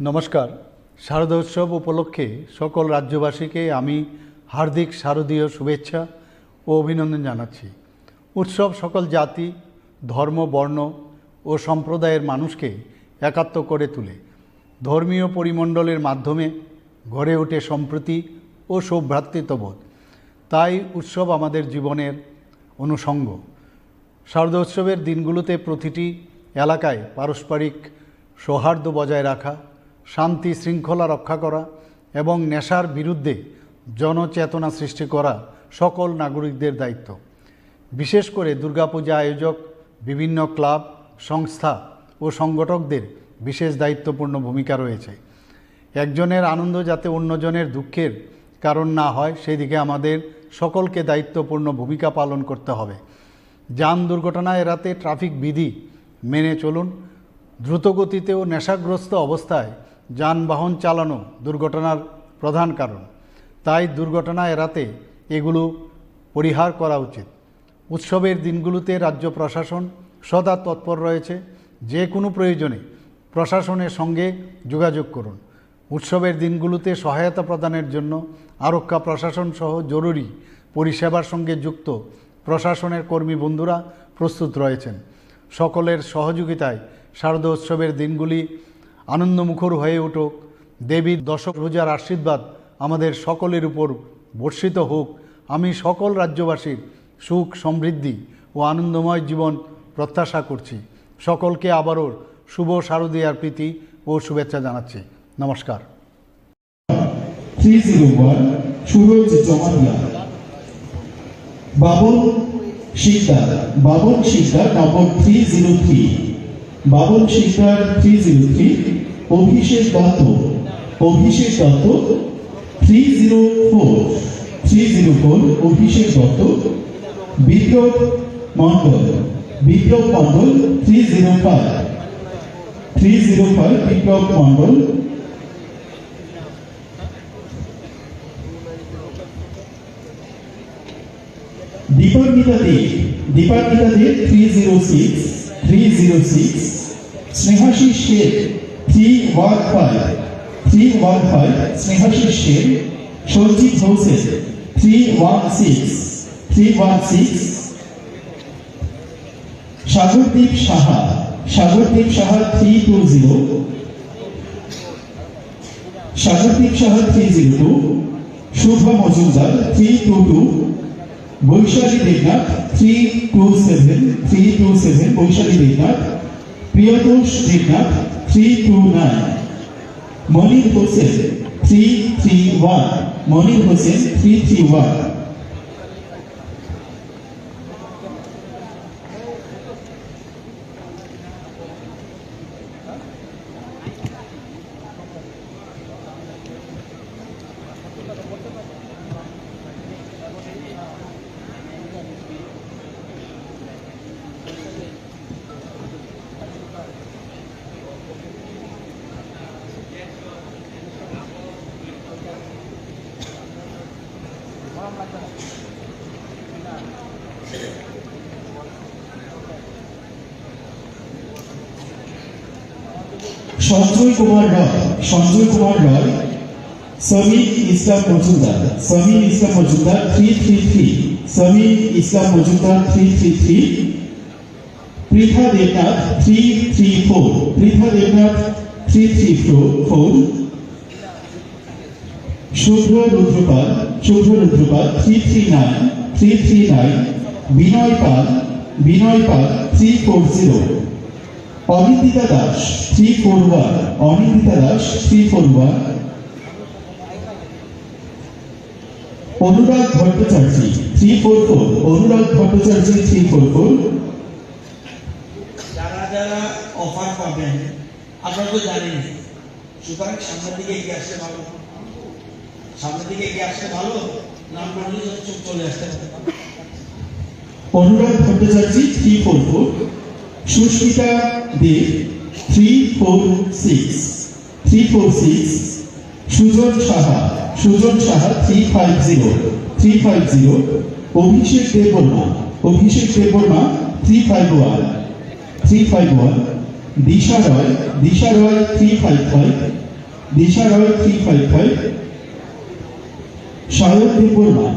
নমস্কার। শারদোৎসব উপলক্ষে সকল রাজ্যবাসীকে আমি হার্দিক শারদীয় শুভেচ্ছা ও অভিনন্দন জানাচ্ছি। উৎসব সকল জাতি, ধর্ম, বর্ণ ও সম্প্রদায়ের মানুষকে একাত্ম করে তোলে। ধর্মীয় পরিমণ্ডলের মাধ্যমে গড়ে ওঠে সম্প্রীতি ও সৌভ্রাতৃত্ববোধ। তাই উৎসব আমাদের জীবনের অনুষঙ্গ। শারদোৎসবের দিনগুলোতে প্রতিটি এলাকায় পারস্পরিক সৌহার্দ্য বজায় রাখা, শান্তি শৃঙ্খলা রক্ষা করা এবং নেশার বিরুদ্ধে জনচেতনা সৃষ্টি করা সকল নাগরিকদের দায়িত্ব। বিশেষ করে দুর্গাপূজা আয়োজক বিভিন্ন ক্লাব, সংস্থা ও সংগঠকদের বিশেষ দায়িত্বপূর্ণ ভূমিকা রয়েছে। একজনের আনন্দ যাতে অন্যজনের দুঃখের কারণ না হয় সেদিকে আমাদের সকলকে দায়িত্বপূর্ণ ভূমিকা পালন করতে হবে। যান দুর্ঘটনা এড়াতে ট্রাফিক বিধি মেনে চলুন। দ্রুতগতিতে ও নেশাগ্রস্ত অবস্থায় যানবাহন চালানো দুর্ঘটনার প্রধান কারণ। তাই দুর্ঘটনা এড়াতে এগুলো পরিহার করা উচিত। উৎসবের দিনগুলোতে রাজ্য প্রশাসন সদা তৎপর রয়েছে। যে কোনো প্রয়োজনে প্রশাসনের সঙ্গে যোগাযোগ করুন। উৎসবের দিনগুলোতে সহায়তা প্রদানের জন্য আরক্ষা প্রশাসন সহ জরুরি পরিষেবার সঙ্গে যুক্ত প্রশাসনের কর্মী বন্ধুরা প্রস্তুত রয়েছেন। সকলের সহযোগিতায় শারদোৎসবের দিনগুলি আনন্দমুখর হয়ে উঠুক। দেবীর দশভুজার আশীর্বাদ আমাদের সকলের উপর বর্ষিত হোক। আমি সকল রাজ্যবাসীর সুখ, সমৃদ্ধি ও আনন্দময় জীবন প্রত্যাশা করছি। সকলকে আবারও শুভ শারদীয়ার প্রীতি ও শুভেচ্ছা জানাচ্ছি। নমস্কার। 301 সুরজ জমাতিয়া বাবন শিকদার নম্বর 303 বাবন শিকদার 303 অভিষেক দত্ত 304 অভিষেক দত্ত বিপ্লব মণ্ডল 305 বিপ্লব মণ্ডল দীপান্বিতা দেব 306 স্নেহাশী শেখ 315 স্নেহাশী শেখ সঞ্জিত হোসেন 316 সাগরদীপ সাহা 302 শুভা মজুমদার 322 বৈশালী দেবনাথ 327 বৈশালী দেবনাথ প্রিয়তোষ দেবনাথ 329 মনির হোসেন 331 সঞ্জয় কুমার রয় সমীর ইসলাম মজুমদার 333 পৃথা দেবনাথ 334 শুভ্র রুদ্রপাল 339 বিনয় পাল 340 অনিন্দিতা দাস 341 অনুরাগ ভট্টাচার্য 344 যারা অফার পাবেন আপনারা তো জানেন, সুতরাং সামনের দিকে এগিয়ে আসতে ভালো নাম করলে চলে আসতে হবে। অনুরাগ ভট্টাচার্য 344 সুস্মিতা দেব 346 সুজন সাহা 350 অভিষেক দেববর্মা 351 দিশা রয় 355 দিশা রয় 355, সায়ন দেববর্মা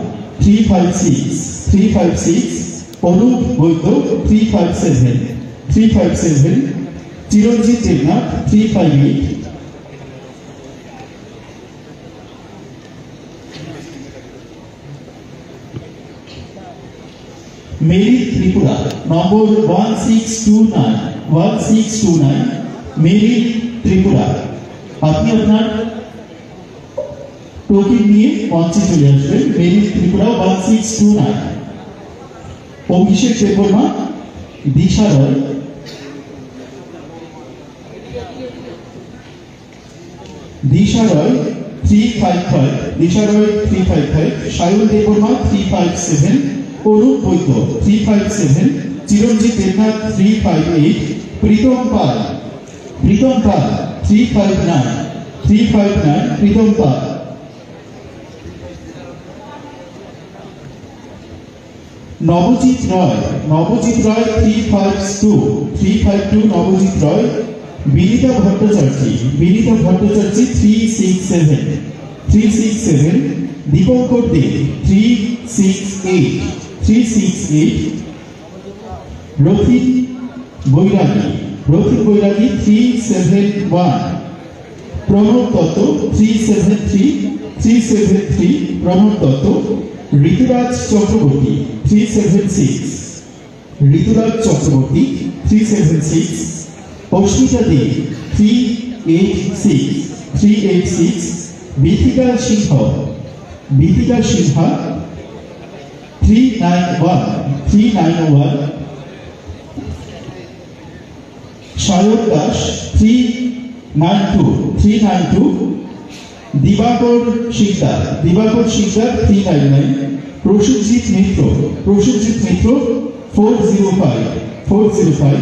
356, অনুপ বৈদ্য 357, চিরঞ্জিত দেবনাথ 358, মেরি ত্রিপুরা নম্বর 1629, মেরি ত্রিপুরা। আপনি আপনার টোকেন নিয়ে মঞ্চে চলে আসবেন। মেরি ত্রিপুরা 1629। অভিষেক দেববর্মা, দিশা রয়, দিশা রয় 355, সায়ন দেববর্মা 357, অনুপ বৈদ্য 357, চিরঞ্জিত দেবনাথ 358, প্রীতম পাল 359, প্রীতম পাল। নবজিৎ রয় 352, নবজিৎ রয়। বিনীতা ভট্টাচার্য 367, দীপঙ্কর দে 368, রথিন বৈরাগী 371, প্রণব দত্ত 373, প্রণব দত্ত। ঋতুরাজ চক্রবর্তী 376, অস্মিতা দে 386, বিথিকা সিংহা 391, সায়ন দাস 392, দিবাকর শিকদার 399, প্রসেনজিৎ মিত্র 405,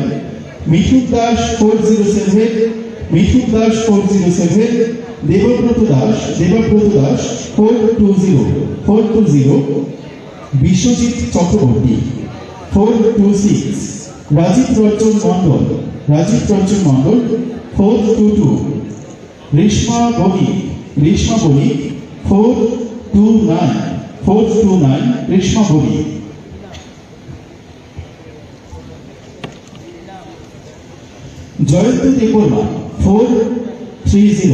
মিঠুন দাস 407, দেবব্রত দাস 420, বিশ্বজিৎ চক্রবর্তী 426, রাজীব রঞ্জন মন্ডল 422, রেশমা বণিক 429, রেশমা বণিক। জয়ন্ত দেববর্মা 430,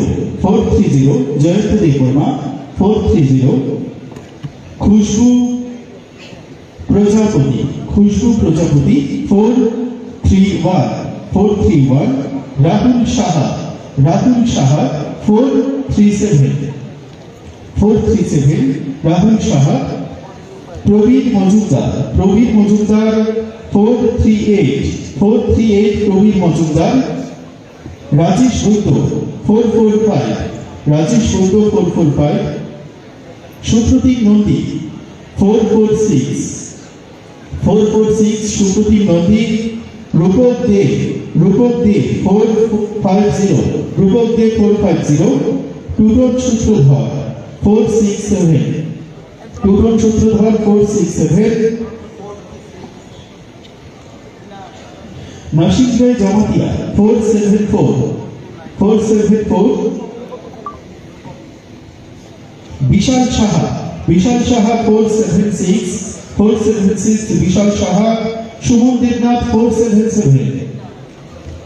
জয়ন্ত দেববর্মা 430, খুশবু প্রজাপতি 431, রাহুল সাহা 437, রাহুল সাহা। প্রবীণ মজুমদার 438, প্রবীণ মজুমদার। রাজেশ বৈদ্য 445, সুপ্রতীক নন্দী 446, সুপ্রতীক নন্দী। রূপক দে 450, টুটন সূত্রধর 467, নাসিক রায় জামাতিয়া 474, বিশাল সাহা 476, বিশাল সাহা। সুমন দেবনাথ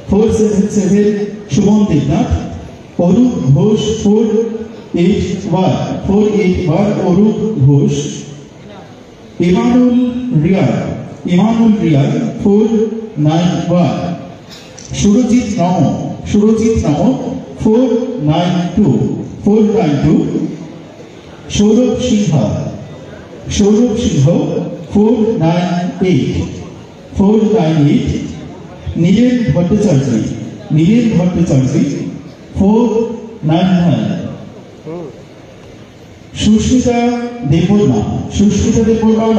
477, সুমন দেবনাথ। অরূপ ঘোষ 481, অরূপ ঘোষ। ইমানুল রিয়াল 491, সুরজিৎ নম 492, সৌরভ সিংহ 498, নীলেন ভট্টাচার্য 499, সুস্মিতা দেববর্মা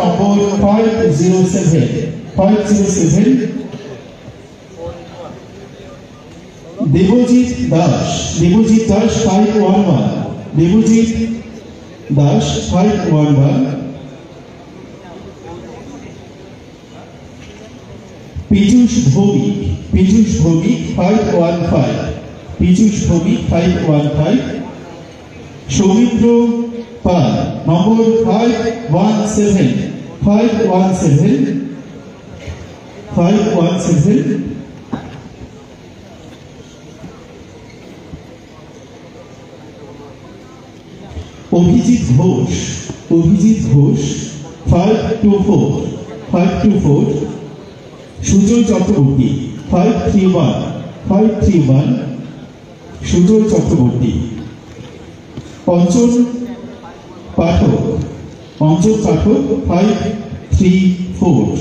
নম্বর 507, দেবজিৎ দাস 511, পীযূষ ভৌমিক 515, পীযুষ ভৌমিক 515, সৌমিত্র পাল নম্বর 517, 517, অভিজিৎ ঘোষ 524, সুজয় চক্রবর্তী 531, সুজয় চক্রবর্তী, অঞ্চল পাঠক 534,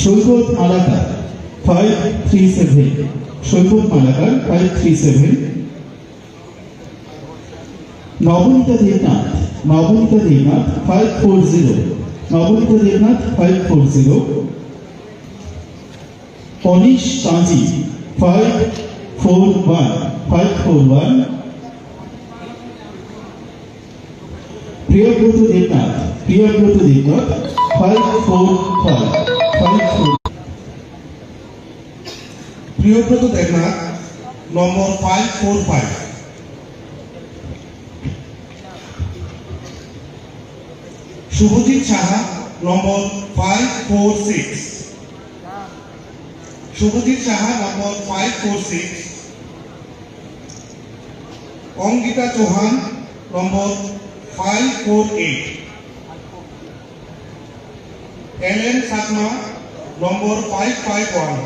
সৈকত মালাকার 537, নবনীতা দেবনাথ 540, অনিশ কাঞ্জি 541, প্রিয়ব্রত দেবনাথ 545, প্রিয়ব্রত দেবনাথ নম্বর 545, শুভজিৎ সাহা নম্বর 546, অঙ্কিতা চৌহান নম্বর 548, এলএন সাতমা নম্বর 551,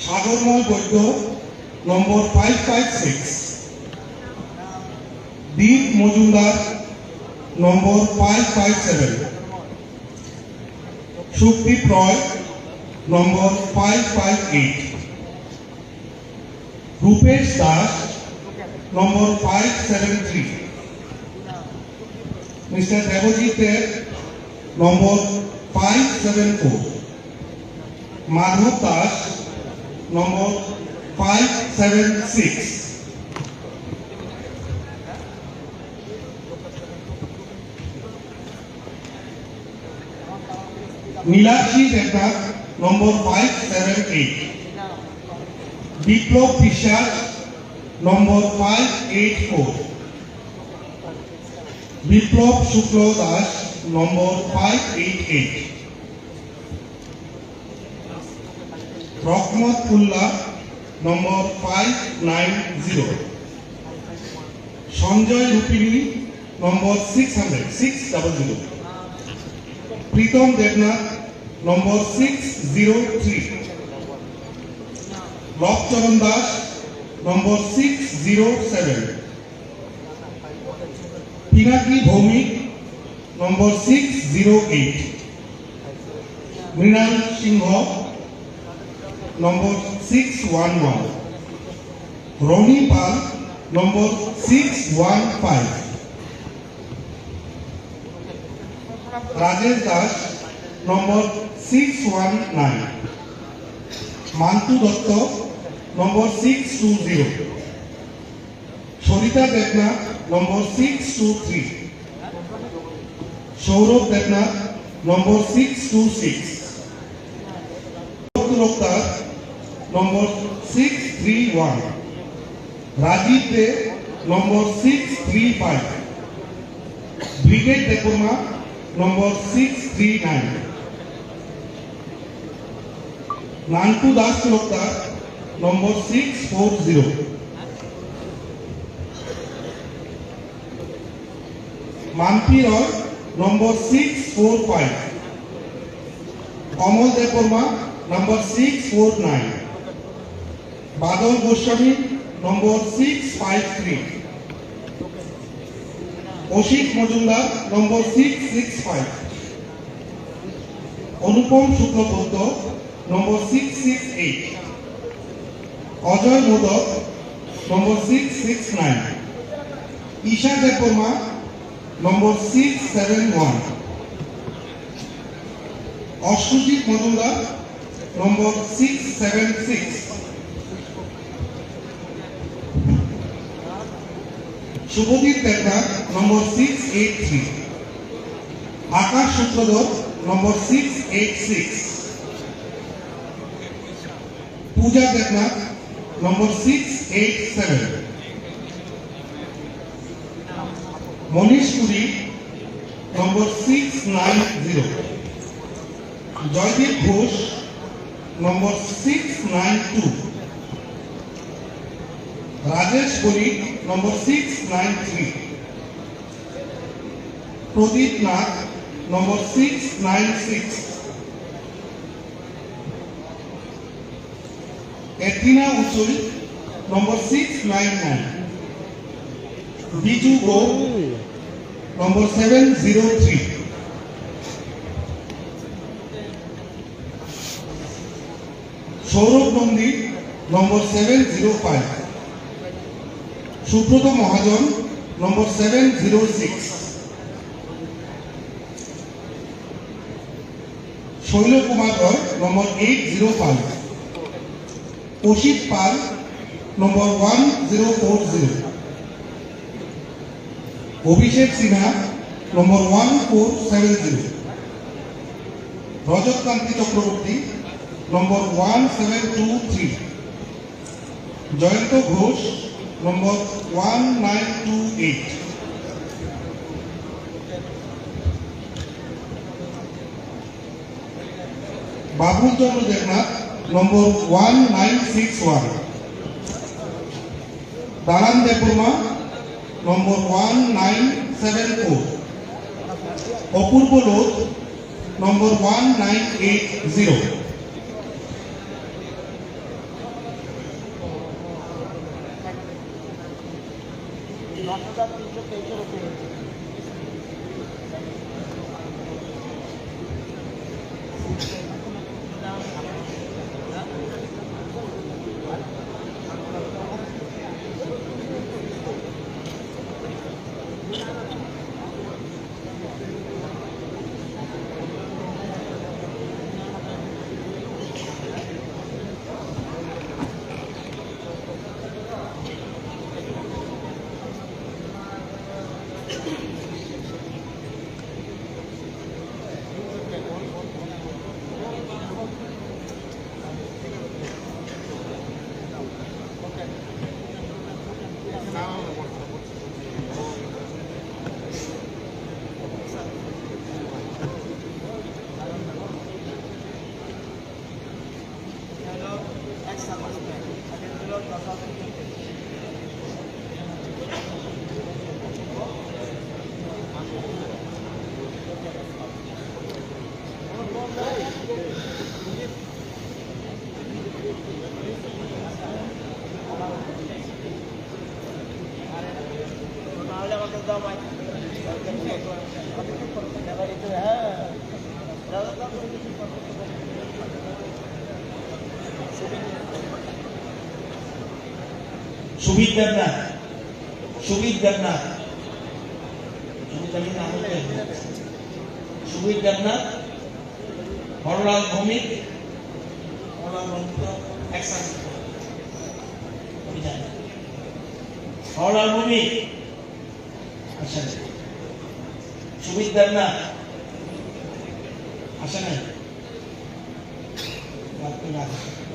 সাগরময় বৈদ্য নম্বর 556, দীপ মজুমদার নম্বর 557, সুখদীপ রয় নম্বর 558, রূপেশ দাস নম্বর 573, মিস্টার দেবজিৎ দেব নম্বর 574, মাধব দাস নম্বর 576, নীলাক্ষী দেবনাথ নম্বর 578, বিপ্লব বিশ্বাস নম্বর 584, বিপ্লব শুক্ল দাস নম্বর 588, রহমত উল্লাহ নম্বর 590, সঞ্জয় রূপিনী নম্বর 600, প্রীতম দেবনাথ নম্বর 603, লবচরণ দাস নম্বর 607, পিনাকি ভৌমিক নম্বর 608, মৃণাল সিংহ নম্বর 611, রনি পাল নম্বর 615, রাজেশ দাস নম্বর 619, মান্তু দত্ত নম্বর 620, সরিতা দেবনাথ নম্বর 623, সৌরভ দেবনাথ নম্বর 626, লোকদার নম্বর 631, রাজীব দে নম্বর 635, ব্রিগেড দেববর্মা নম্বর 639, নান্টু দাস লোকদার নম্বর 640, মাম্পি রয় নম্বর 645, কমল দেববর্মা নম্বর 649, বাদল গোস্বামী নম্বর 653, অসিত মজুমদার নম্বর 665, অনুপম শুক্লবৈদ্য নম্বর 668, অজয় মোদক নম্বর 669, ঈশা দেববর্মা নম্বর 671, অশ্বজিৎ মজুমদার নম্বর 676, শুভদীপ দেবনাথ নম্বর 683, আকাশ সূত্রধর নম্বর 686, পূজা Debnath number 687. Monish Puri, number 690. Joydeep Ghosh, number 692. Rajesh Puri, number 693. Pradeep Nath, number 696. Athena Uchul, number 699. Biju Go, number 703. Saurabh Nandi, number 705. Subrata Mahajan, number 706. Shoila Kumar Roy, number 805. Oshit Pal, number 1040. Abhishek Sinha, number 1470. Rajat Kanti Chakraborty, number 1723. Jayanta Ghosh, number 1928. Babul Chandra Jagannath, number 1961. Dalan Deburma, number 1974. Apurva Lodh, number 1980. Subit Jagannath, Subit Jagannath, Subit Jagannath, Horal Bhumik, Horal Bhumik, Subit Jagannath,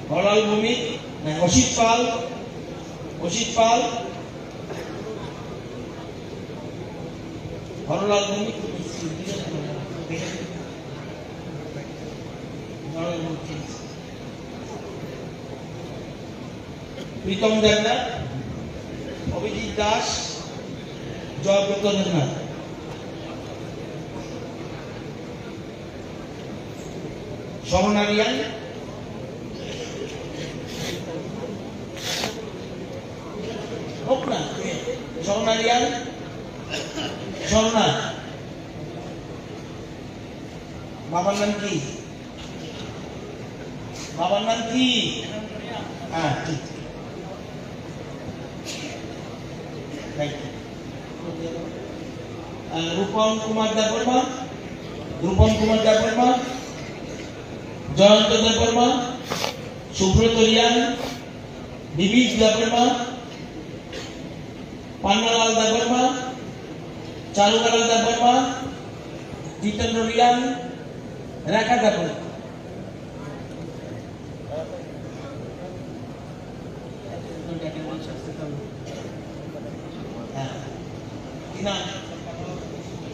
Horal Bhumik, Oshit Pal, Oshit Pal, Horal Bhumik, Pritam Jagannath, Abhijit Das, Joybrata Jagannath. Somanarian, Somanarian, Sorna, Baban Nanti, Rupon Kumar Deburma, Jayanta Deburma, Subrata Rian, Divish Deburma, Pannalal Deburma, Charugalal Deburma, Jitendra Rian, Rekha Deburma. ইনাম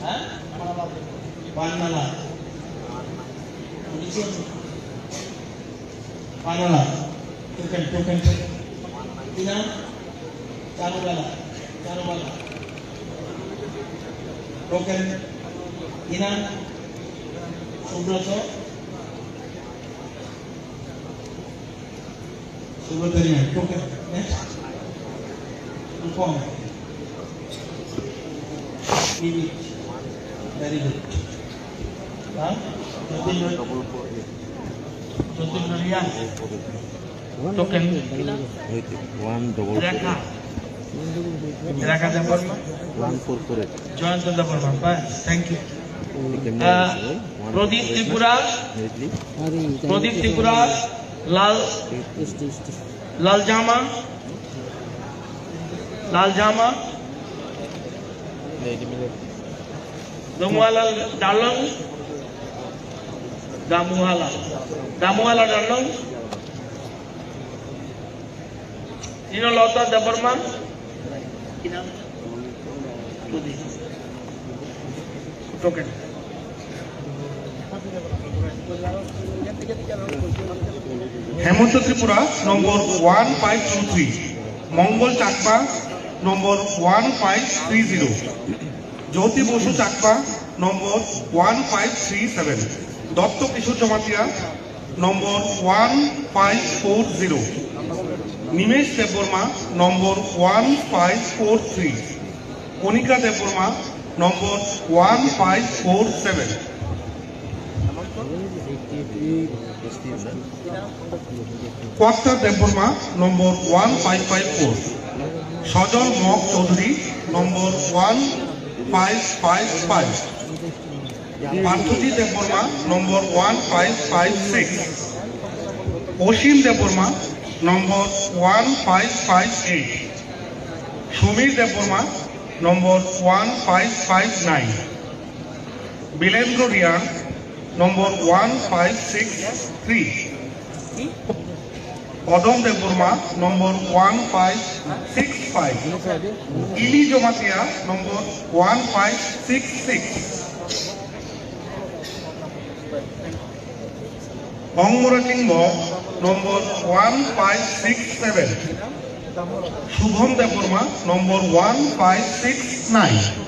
হ্যাঁ বান্নালা বান্নালা টোকেন ইনাম চারুবালা টোকেন ইনাম সুব্রত ইনাম token next Rupam very good token Rekha Devarma Jayanta Devarma thank you Pradip Tripura Lal Jama Damuhala Dalong Nino Lota Devarma token Hemonto Tripura number 1523 Mongol Chakpa number 1530 Jyoti Bosu Chakpa number 1537 Dotto Kishore Jamatia number 1540 Nimesh Devarma number 1543 Konika Devarma number 1547 Kwakta Devarma number 1554 Sajal Mok Chaudhary number 1555 Parthuji Devarma number 1556 Oshim Devarma number 1558 Shumir Devarma number 1559 Bilendra Riyan number 1563 Odom Devarma number 1565 Ili Jomatia number 1566 Ongmorating Mo number 1567 Shubham Devarma number 1569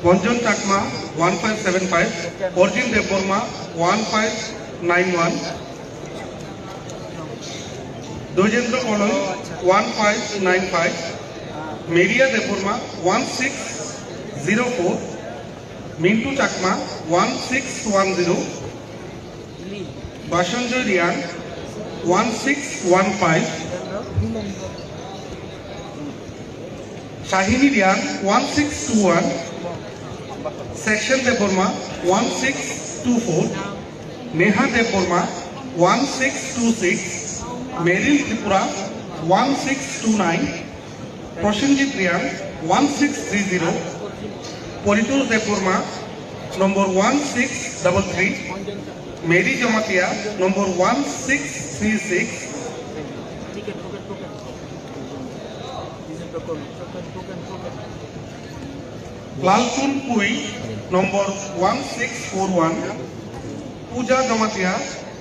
Bonjon Chakma 1575 Orjin Devarma 1591 Dojendra Kolon 1595 Meria Devarma 1604 Mintu Chakma 1610 Bashanjoy Riyan 1615 Shahini Riyan 1621 Section Devarma 1624 Neha Devarma 1626 Meryl Tripura 1629 Prosenjit Riyan 1630 Politur Devarma number 1633 Mary Jamatia number 1636 Lalpun Pui number 1641 Puja Jamatia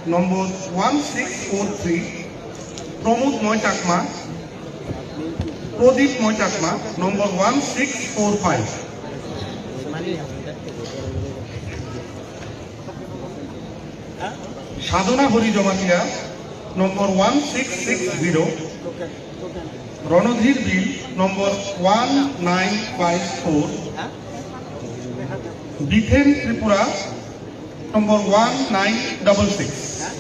number 1643 Pramod Moitakma Pradip Moitakma number 1645 Sadhana Hori Jamatia number 1660 Ronodhir Bill number 1954 Bithen Tripura number 1966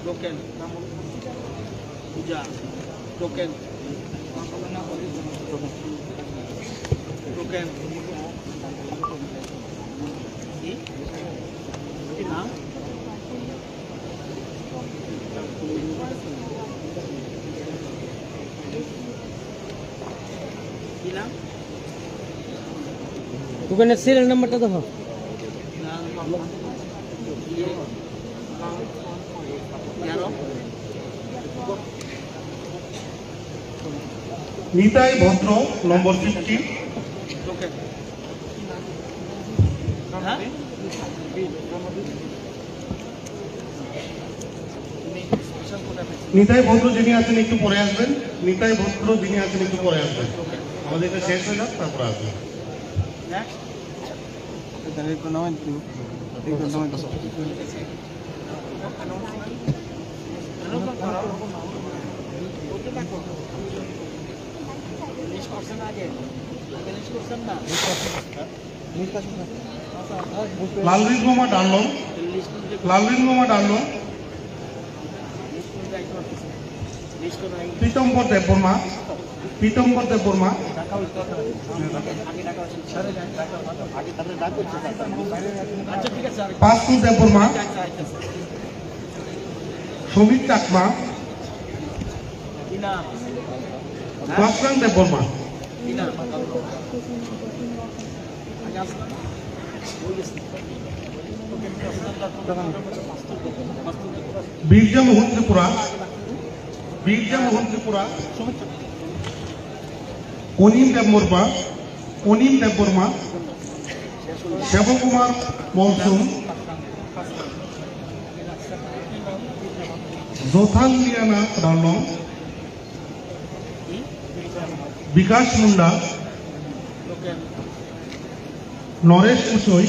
Token. Puja. Token. Token. Naam. কি নাম? দোকানের সিরিয়াল নাম্বারটা দেখো। নিতাই ভদ্র নম্বর 50, নিতাই ভদ্র যিনি আছেন একটু পরে আসবেন। নিতাই ভদ্র যিনি আছেন একটু পরে আসবেন। আমাদের এটা শেষ হয়ে যাক, তারপরে আসবেন। লালরিং মামা ডানলং, লালরিং মামা ডানলং, পীতম্বর দেববর্মা, পীতম্বর দেববর্মা, পাঁচু দেববর্মা, সমিত চাকমা, বাসরাং দেববর্মা, বীরজা মোহন ত্রিপুরা, বীরজা মোহন ত্রিপুরা, অনিম দেববর্মা, অনিম দেববর্মা, শিবকুমার মৌসুম, জোথালিয়ানা ডানলং, বিকাশ মুন্ডা, নরেশ কুচই,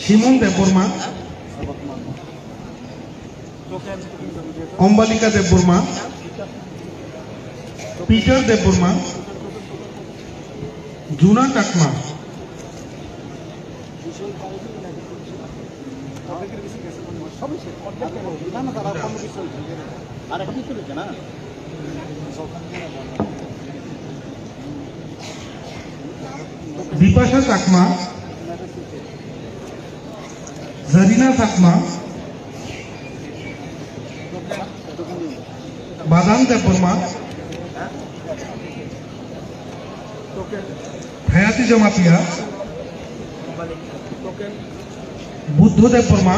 সিমন দেববর্মা, অম্বালিকা দেববর্মা, পিটার দেববর্মা, জুনা চাকমা, বিপাশা চাকমা, জারিনা চাকমা, বাদাম দেববর্মা, হায়াতি জমাতিয়া, বুদ্ধ দেববর্মা,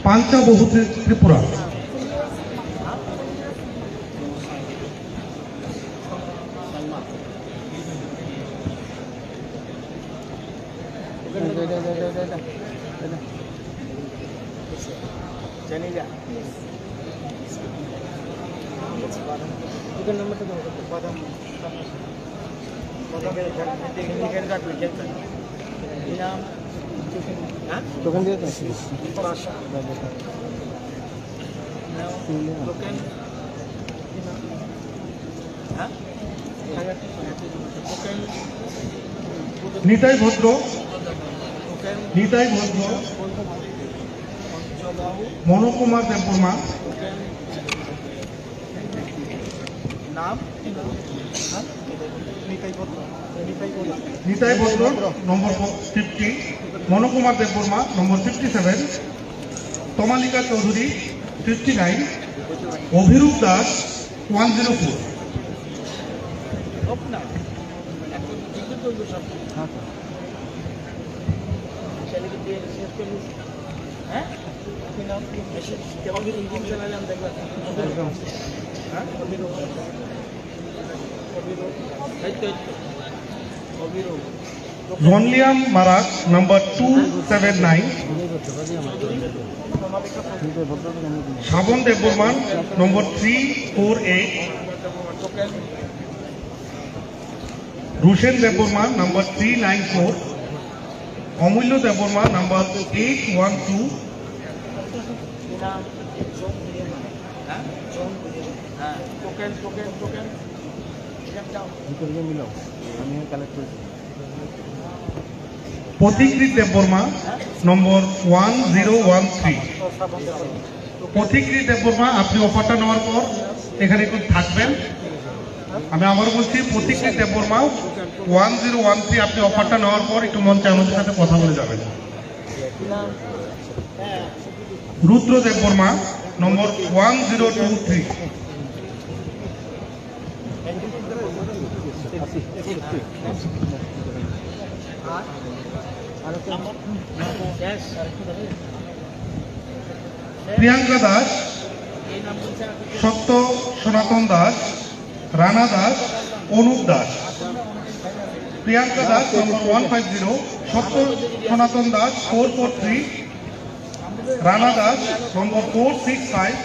পাঞ্চা বহু ত্রিপুরা, নিতাই ভদ্র, নিতাই ভদ্র, মনোকুমার দেববর্মা, নাম নিতাই ভদ্র নম্বর 50, মনোকুমার দেববর্মা নম্বর 57, Tamalika Chowdhury 59, Abhirup Das 104। Ronliam Marak, number 279. Shabon Deburman, number 348. Rushen Deburman, number 394. Omulyo Deburman, number 812. Pothikrit Deburma, number 1013. Pothikrit Deburma, আপনি অফারটা নেওয়ার পর এখানে একটু থাকবেন। আমি আবার বলছি পথিকৃত দেববর্মা 1013 আপনি অফারটা নেওয়ার পর একটু মঞ্চে আমাদের সাথে কথা বলে যাবেন। রুদ্র দেববর্মা নম্বর 1023। প্রিয়াঙ্কা দাস, সত্য সনাতন দাস, রানা দাস, অনুপ দাস। প্রিয়াঙ্কা দাস নম্বর 150, সত্য সনাতন দাস 443, রানা দাস নম্বর 465,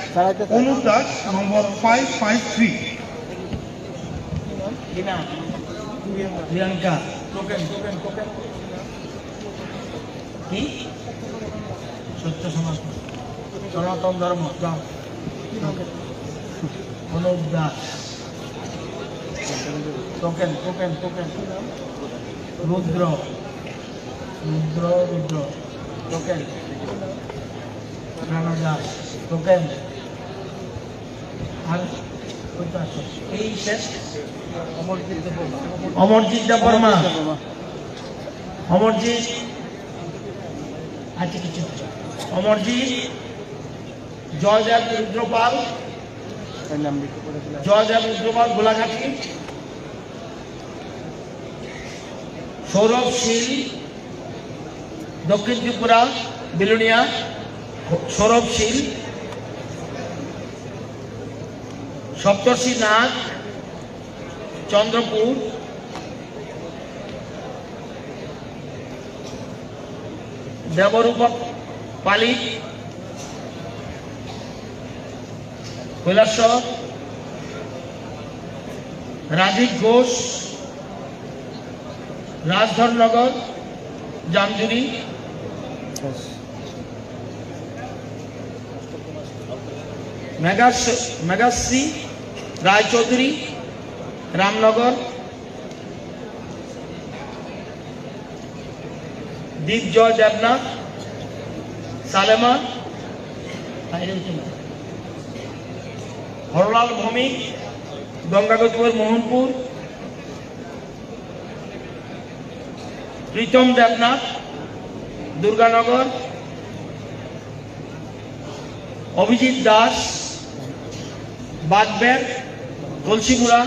অনুপ দাস নম্বর 553। প্রিয়াঙ্কা কি সত্য সনাতন ধর্ম অনুপ দাস টোকেন রুদ্র টোকেন রানা দাস টোকেন আর এই শেষ অমরজিৎ দেববর্মা অমরজিৎ আচ্ছা কিছু অমরজিৎ জয়দেব রুদ্রপাল গোলাঘাটি। সৌরভ শীল দক্ষিণ ত্রিপুরা বিলুনিয়া সৌরভ শীল। সপ্তর্ষি নাথ চন্দ্রপুর। দেবরূপ পালিত কৈলাসহর। রাজীব ঘোষ রাজধরনগর জামজুরি। মেঘাশ্রী রায়চৌধুরী রামনগর। দীপজয় দেবনাথ সালেমা। হরলাল ভৌমিক গঙ্গাগতিপুর মোহনপুর। প্রীতম দেবনাথ দুর্গানগর। অভিজিৎ দাস বাগবের তুলসীপুরা।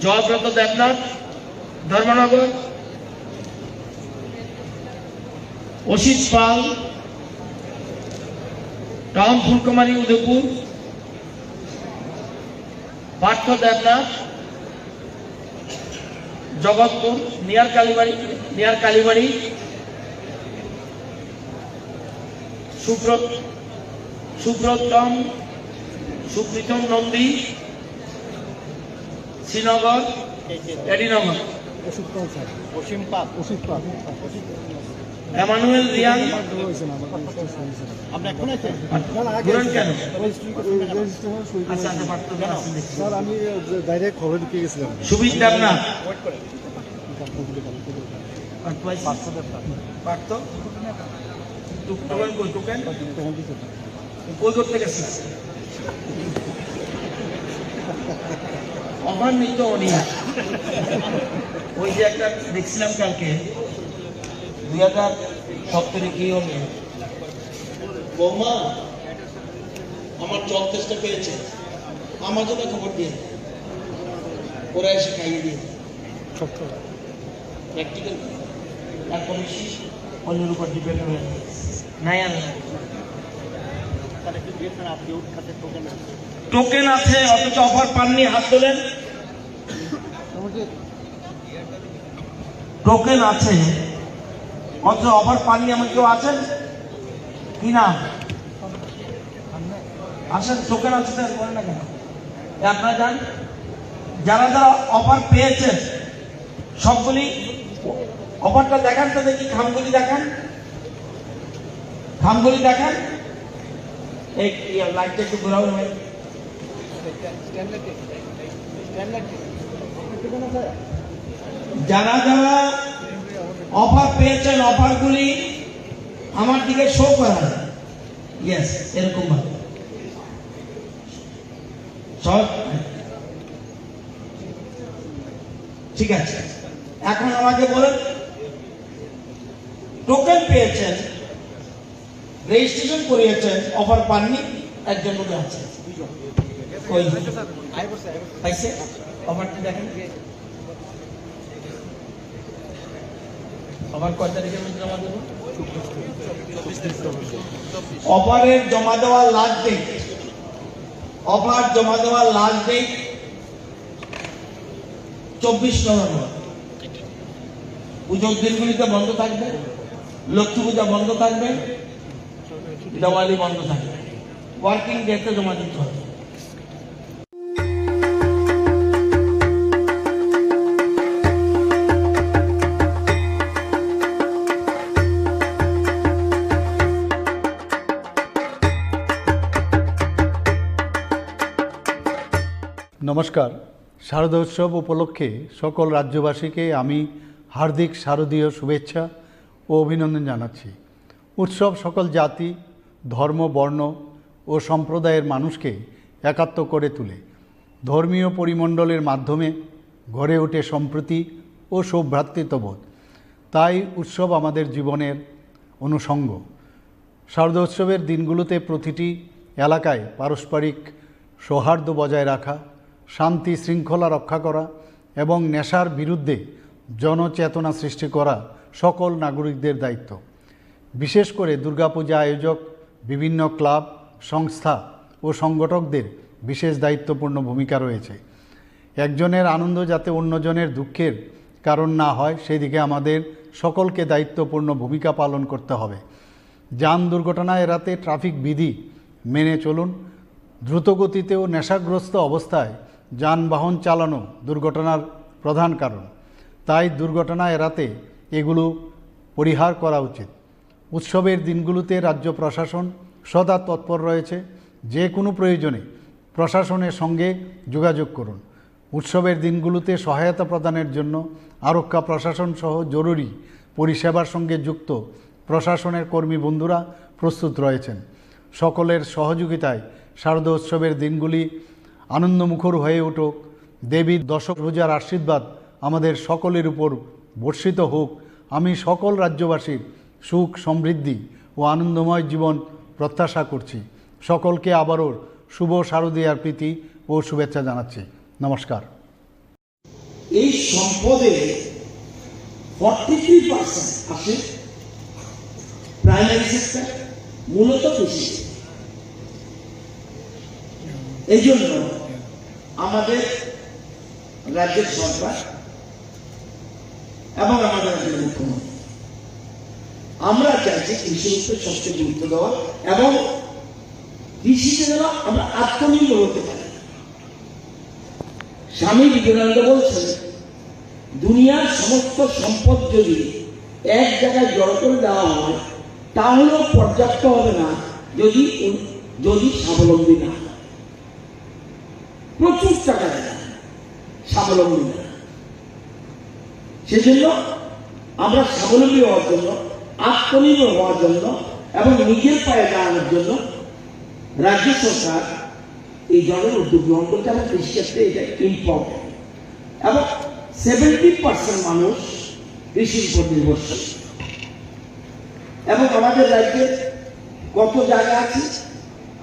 জয়ব্রত দেবনাথ ধর্মনগর। অসিত পাল টাউন ফুলকুমারী উদয়পুর। পার্থ দেবনাথ জগৎপুর নিয়ার কালীবাড়ি। সুপ্রীতম নন্দী শ্রীনগর এডিনগর। এমানুয়েল রিয়াং কেন সুবিধ দেবনাথ কই করতে গেছে অভার নিত অনিয়া। ওই যে একটা দেখছিলাম কালকে 2017 কি হলো বৌমা আমার জল টেস্টটা পেয়েছে আমার জন্য খবর দিয়ে ওরা এসে খাইয়ে দিয়ে প্র্যাকটিক্যাল তারপর অন্যের উপর ডিপেন্ড হয়ে নাই। আর টোকেন আছে অথচ অফার পাননি, হাত তোলেন। টোকেন আছে অথচ অফার পাননি এমন কেউ আছেন কি না? আসেন, টোকেন আছে স্যার, বলেন না কেন? আপনারা যান, যারা যারা অফার পেয়েছেন সবগুলি অফারটা দেখান তো দেখি, খামগুলি দেখান, খামগুলি দেখান। এই লাইটটা একটু ঘোরাও ভাই। যারা যারা অফার পেয়েছেন অফারগুলি আমার দিকে শো করা, ইয়েস, এরকম ভাবে সব ঠিক আছে। এখন আমাকে বলেন, টোকেন পেয়েছেন, রেজিস্ট্রেশন করিয়েছেন, অফার পাননি, একজন লোক আছে, পাইছে? অফারটি দেখেন, অফার কয় তারিখের মধ্যে জমা দেব? অফারের জমা দেওয়ার লাস্ট ডেট, অফার জমা দেওয়ার লাস্ট ডেট 24 নভেম্বর। পুজোর দিনগুলিতে বন্ধ থাকবে, লক্ষ্মী পূজা বন্ধ থাকবে, দিওয়ালি বন্ধ থাকবে, ওয়ার্কিং ডেতে জমা দিতে হবে। নমস্কার। শারদোৎসব উপলক্ষে সকল রাজ্যবাসীকে আমি হার্দিক শারদীয় শুভেচ্ছা ও অভিনন্দন জানাচ্ছি। উৎসব সকল জাতি, ধর্ম, বর্ণ ও সম্প্রদায়ের মানুষকে একাত্ম করে তোলে। ধর্মীয় পরিমণ্ডলের মাধ্যমে গড়ে ওঠে সম্প্রীতি ও সৌভ্রাতৃত্ববোধ। তাই উৎসব আমাদের জীবনের অনুষঙ্গ। শারদোৎসবের দিনগুলোতে প্রতিটি এলাকায় পারস্পরিক সৌহার্দ্য বজায় রাখা, শান্তি শৃঙ্খলা রক্ষা করা এবং নেশার বিরুদ্ধে জনচেতনা সৃষ্টি করা সকল নাগরিকদের দায়িত্ব। বিশেষ করে দুর্গাপূজা আয়োজক, বিভিন্ন ক্লাব, সংস্থা ও সংগঠকদের বিশেষ দায়িত্বপূর্ণ ভূমিকা রয়েছে। একজনের আনন্দ যাতে অন্যজনের দুঃখের কারণ না হয় সেদিকে আমাদের সকলকে দায়িত্বপূর্ণ ভূমিকা পালন করতে হবে। যান দুর্ঘটনা এড়াতে ট্রাফিক বিধি মেনে চলুন। দ্রুতগতিতে ও নেশাগ্রস্ত অবস্থায় যানবাহন চালানো দুর্ঘটনার প্রধান কারণ। তাই দুর্ঘটনা এড়াতে এগুলো পরিহার করা উচিত। উৎসবের দিনগুলোতে রাজ্য প্রশাসন সদা তৎপর রয়েছে। যে কোনো প্রয়োজনে প্রশাসনের সঙ্গে যোগাযোগ করুন। উৎসবের দিনগুলোতে সহায়তা প্রদানের জন্য আরক্ষা প্রশাসন সহ জরুরি পরিষেবার সঙ্গে যুক্ত প্রশাসনের কর্মী বন্ধুরা প্রস্তুত রয়েছেন। সকলের সহযোগিতায় শারদোৎসবের দিনগুলি আনন্দমুখর হয়ে উঠুক। দেবীর দশভুজার আশীর্বাদ আমাদের সকলের উপর বর্ষিত হোক। আমি সকল রাজ্যবাসীর সুখ, সমৃদ্ধি ও আনন্দময় জীবন প্রত্যাশা করছি। সকলকে আবারও শুভ শারদীয়ার প্রীতি ও শুভেচ্ছা জানাচ্ছি। নমস্কার। এই সম্পদে 43% আসে প্রাইমারি সেক্টর, মূলত কৃষি। এই জন্য আমাদের রাজ্যের সরকার এবং আমাদের রাজ্যের মুখ্যমন্ত্রী আমরা চাইছি কৃষির উপরে সবচেয়ে গুরুত্ব দেওয়া এবং কৃষিতে যেন আমরা আত্মনির্ভর হতে পারি। স্বামী বিবেকানন্দ বলছেন, দুনিয়ার সমস্ত সম্পদ যদি এক জায়গায় জড়ো করে দেওয়া হয় তাহলেও পর্যাপ্ত হবে না যদি যদি স্বাবলম্বী না, প্রচুর টাকা দেয় স্বাবলম্বী না। সেজন্য আমরা স্বাবলম্বী হওয়ার জন্য, আত্মনির্ভর হওয়ার জন্য এবং নিজের পায়ে দাঁড়ানোর জন্য রাজ্য সরকার এই ধরনের উদ্যোগ গ্রহণ করছে এবং কৃষিক্ষেত্রে এটা ইম্পর্টেন্ট। এবং 70% মানুষ কৃষির উপর নির্ভরশীল। এবং আমাদের রাজ্যে কত জায়গা আছে?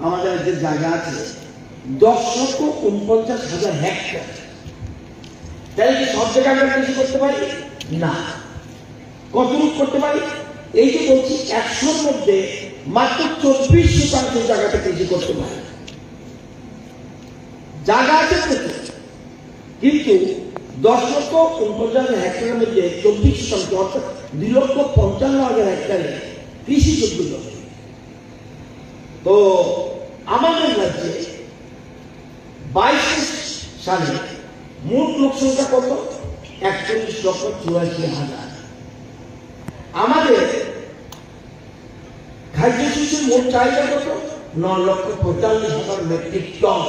আমাদের রাজ্যের জায়গা আছে 10,49,000 হেক্টর। তাই কি সব জায়গায় আমরা কৃষি করতে পারি না? কতটুকু করতে পারি? এই যে বলছি 100-র মধ্যে মাত্র 24% জায়গাতে কৃষি করতে পারি। জায়গা আছে কিন্তু 10,49,000 হেক্টরের মধ্যে 24% অর্থাৎ 2,55,000 হেক্টরে কৃষি জমি। তো আমাদের রাজ্যে 22 সালে মোট লোক সংখ্যা কত? 41,84,000। আমাদের খাদ্য শস্যের মোট চাহিদা কত? 9,45,000 মেট্রিক টন।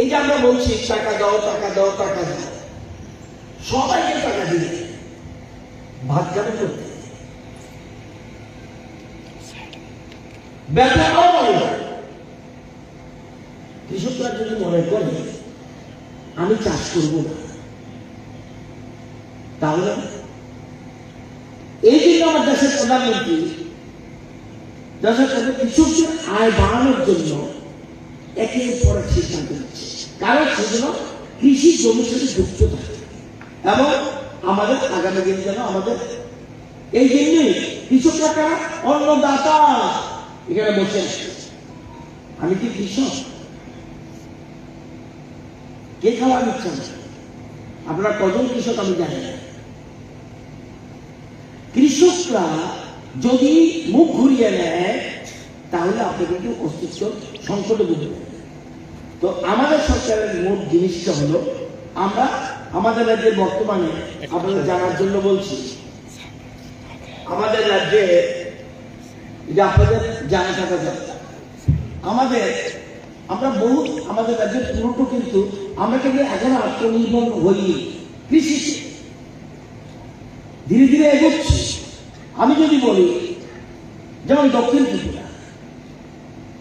এই যে আমরা বলছি টাকা দাও টাকা দাও টাকা দাও, সবাইকে টাকা দিয়ে ভাত খাবে করতে ব্যাপারটাও বলে না। কৃষকরা যদি মনে করে আমি চাষ করব না, তাহলে এই জন্য আমার দেশের প্রধানমন্ত্রী দেশের কৃষকদের আয় বাড়ানোর জন্য একের পর এক সিদ্ধান্ত নিচ্ছে। কারণ সেজন্য কৃষি জমির সাথে যুক্ত থাকে এবং আমাদের আগামী দিন যেন আমাদের এই জন্যই কৃষকরা কারা? অন্নদাতা। এখানে বসে আছে, আমি কি কৃষক? কে খাওয়া দিচ্ছেন? আপনারা কজন কৃষক আমি জানি না। কৃষকরা যদি মুখ ঘুরিয়ে নেয় তাহলে আপনাদের কিন্তু অস্তিত্ব সংকটে বুঝবে। তো আমাদের সরকারের মোট জিনিসটা হলো, আমরা আমাদের রাজ্যে বর্তমানে আপনাদের জানার জন্য বলছি, আমাদের রাজ্যে যে আপনাদের জানা থাকা দরকার, আমরা আমাদের রাজ্যের পুরোটা কিন্তু আমরা কিন্তু এখন আত্মনির্ভর হই কৃষিতে, ধীরে ধীরে এগোচ্ছি। আমি যদি বলি যেমন দক্ষিণ ত্রিপুরা,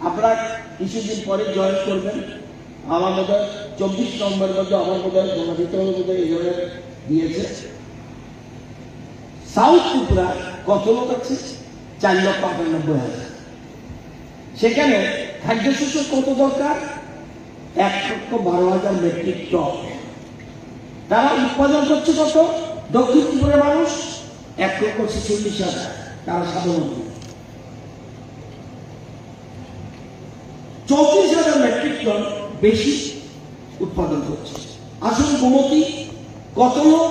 আপনারা কিছুদিন পরে জয়েন করবেন। আমার বোধ হয় 24 নভেম্বর মধ্যে আমার বোধ হয় জমা দিতে হবে, বোধ হয় এই ধরনের দিয়েছে। সাউথ ত্রিপুরা কত লোক আছে? 4,98,000। সেখানে খাদ্যশস্য কত দরকার? 1,12,000 মেট্রিক টন। তারা উৎপাদন করছে কত? দক্ষিণ ত্রিপুরার মানুষ 1,46,000, তারা সাধারণ 34,000 মেট্রিক টন বেশি উৎপাদন করছে। আসলে গোমতী কত লোক?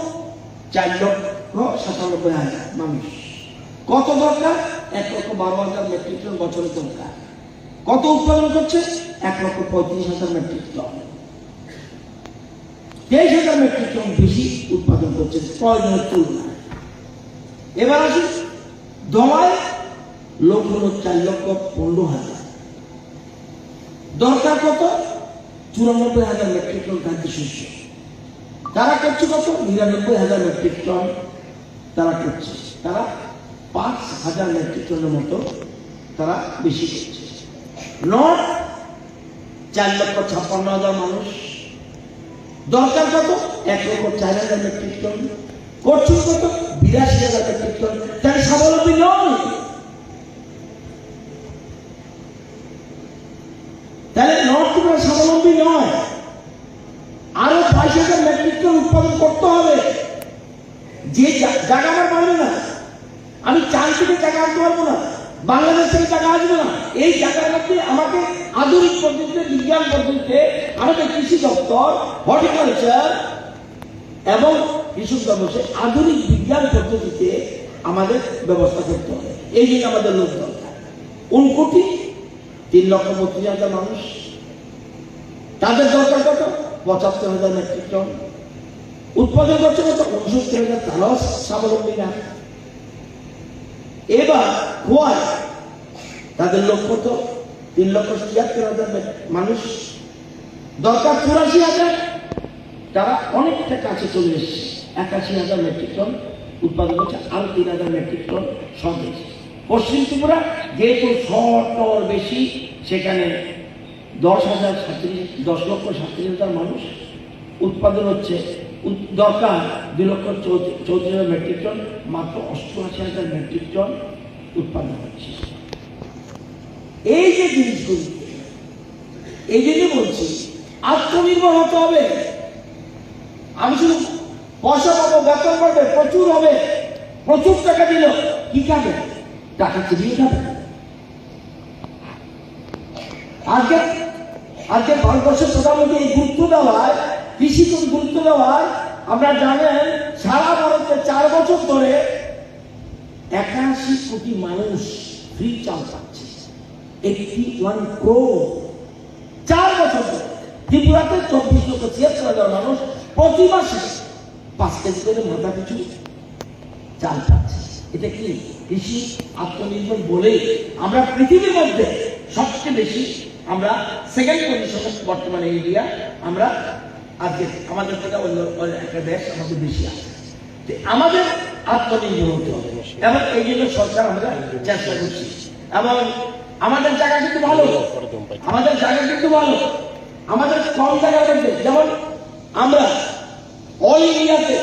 4,97,000 মানুষ। কত দরকার? 1,12,000 মেট্রিক টন বছরের দরকার। কত উৎপাদন করছে? 1,35,000 মেট্রিক টন। 23,000 মেট্রিক টন বেশি উৎপাদন করছে প্রয়োজনের তুলনায়। এবার আসি দমায় লোক হল 4,15,000। দরকার কত? 94,000 মেট্রিক টন খাদ্যশস্য। তারা করছে কত? 99,000 মেট্রিক টন তারা করছে। তারা 5,000 মেট্রিক টনের মতো তারা বেশি করছে। নর্থ 4,56,000 মানুষ। দরকার কত? 1,04,000 মেট্রিক টন। করছে কত? 82,000 মেট্রিক টন। তারা স্বাবলম্বী নয়। তাহলে নর্থ ত্রিপুরা স্বাবলম্বী নয়। আরো 22,000 মেট্রিক টন উৎপাদন করতে হবে। যে জায়গা আমার পারবে না, আমি চাল থেকে জায়গা আনতে পারবো না, বাংলাদেশ থেকে জায়গা আসবে না। এই জায়গার মধ্যে আমাকে আধুনিক পদ্ধতিতে, বিজ্ঞান পদ্ধতিতে আমাদের কৃষি দপ্তর, হর্টিকালচার এবং কৃষক ব্যবসায় আধুনিক বিজ্ঞান পদ্ধতিতে আমাদের ব্যবস্থা করতে হবে। এই জন্য আমাদের লোক দরকার। 3,32,000 মানুষ। তাদের দরকার কত? 75,000 মেট্রিক টন। উৎপাদন করছে কত? 69,000। তারাও স্বাবলম্বী না। এবার খোয়ায় তাদের লোক কত? 3,76,000 মানুষ। দরকার 84,000। তারা অনেকটা কাছে চলে এসছে। 81,000 মেট্রিক টন উৎপাদন করছে। আরো 3,000 মেট্রিক টন স্বদেশ। পশ্চিম ত্রিপুরা যেহেতু 100 বেশি, সেখানে 10,37,000 মানুষ। উৎপাদন হচ্ছে দরকার 2,34,000 মেট্রিক টন। মাত্র 88,000 মেট্রিক টন উৎপাদন হচ্ছে। এই যে জিনিসগুলি, এই জন্য বলছি আত্মনির্ভর হতে হবে। আমি শুধু পয়সা পাবো, বেতন পাবে, প্রচুর হবে, প্রচুর টাকা দিল, কি খাবে? টাকা চিবিয়ে খাবে। আজকে আজকে ভারতবর্ষের প্রধানমন্ত্রী এই গুরুত্ব দেওয়ার, কৃষিকে গুরুত্ব দেওয়ার, আমরা জানেন সারা ভারতে 4 বছর ধরে 81 কোটি মানুষ ফ্রি চাল পাচ্ছে, 81 crore 4 বছর ধরে। ত্রিপুরাতে 24,76,000 মানুষ প্রতি মাসে 5 কেজি করে মাথা পিছু চাল পাচ্ছে। এটা কি কৃষি আত্মনির্ভর বলে আমরা পৃথিবীর মধ্যে সবচেয়ে বেশি, আমরা সেকেন্ড পজিশনে বর্তমানে ইন্ডিয়া, আমরা আজকে আমাদের থেকে অন্য একটা দেশ আমাদের বেশি আছে। আমাদের আত্মনির্ভর হতে হবে এবং এই জন্য সরকার আমরা চেষ্টা করছি। এবং আমাদের জায়গা কিন্তু ভালো, আমাদের জায়গা কিন্তু ভালো, আমাদের কম জায়গা রয়েছে। যেমন আমরা অল ইন্ডিয়াতে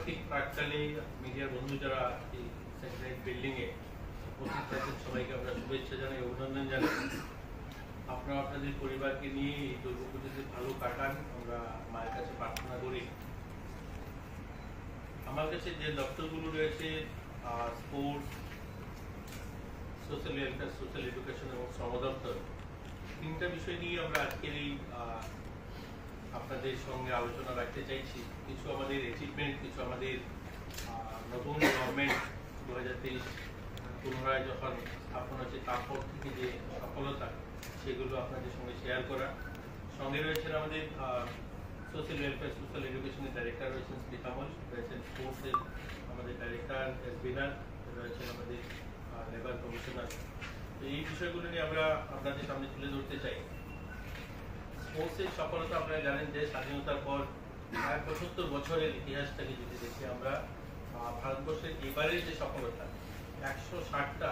ঠিক প্রাককালে মিডিয়ার বন্ধু যারা এই স্যাটেলাইট বিল্ডিং এ উপস্থিত আছেন সবাইকে আমরা শুভেচ্ছা জানাই, অভিনন্দন জানাই। আপনারা আপনাদের পরিবারকে নিয়ে এই দুর্গাপুজোতে ভালো কাটান, আমরা মায়ের কাছে প্রার্থনা করি। আমার কাছে যে দপ্তরগুলো রয়েছে, sports, social welfare, social education এবং শ্রম দপ্তর, 3টা বিষয় নিয়ে আমরা আজকের এই আপনাদের সঙ্গে আলোচনা রাখতে চাইছি। কিছু আমাদের অ্যাচিভমেন্ট, কিছু আমাদের নতুন গভর্নমেন্ট 2023 পুনরায় যখন স্থাপন হচ্ছে তারপর থেকে যে সফলতা, সেগুলো আপনাদের সঙ্গে শেয়ার করা। সঙ্গে রয়েছেন আমাদের সোশ্যাল ওয়েলফেয়ার, সোশ্যাল এডুকেশনের ডাইরেক্টর রয়েছেন শ্রীকামল, রয়েছেন স্পোর্টসের আমাদের ডাইরেক্টর এসবিনার, রয়েছেন আমাদের লেবার কমিশনার। তো এই বিষয়গুলো নিয়ে আমরা আপনাদের সামনে তুলে ধরতে চাই। স্পোর্টসের সফলতা আপনারা জানেন যে স্বাধীনতার পর 75 বছরের ইতিহাসটাকে যদি দেখি আমরা, ভারতবর্ষের এবারের যে সফলতা, 160টা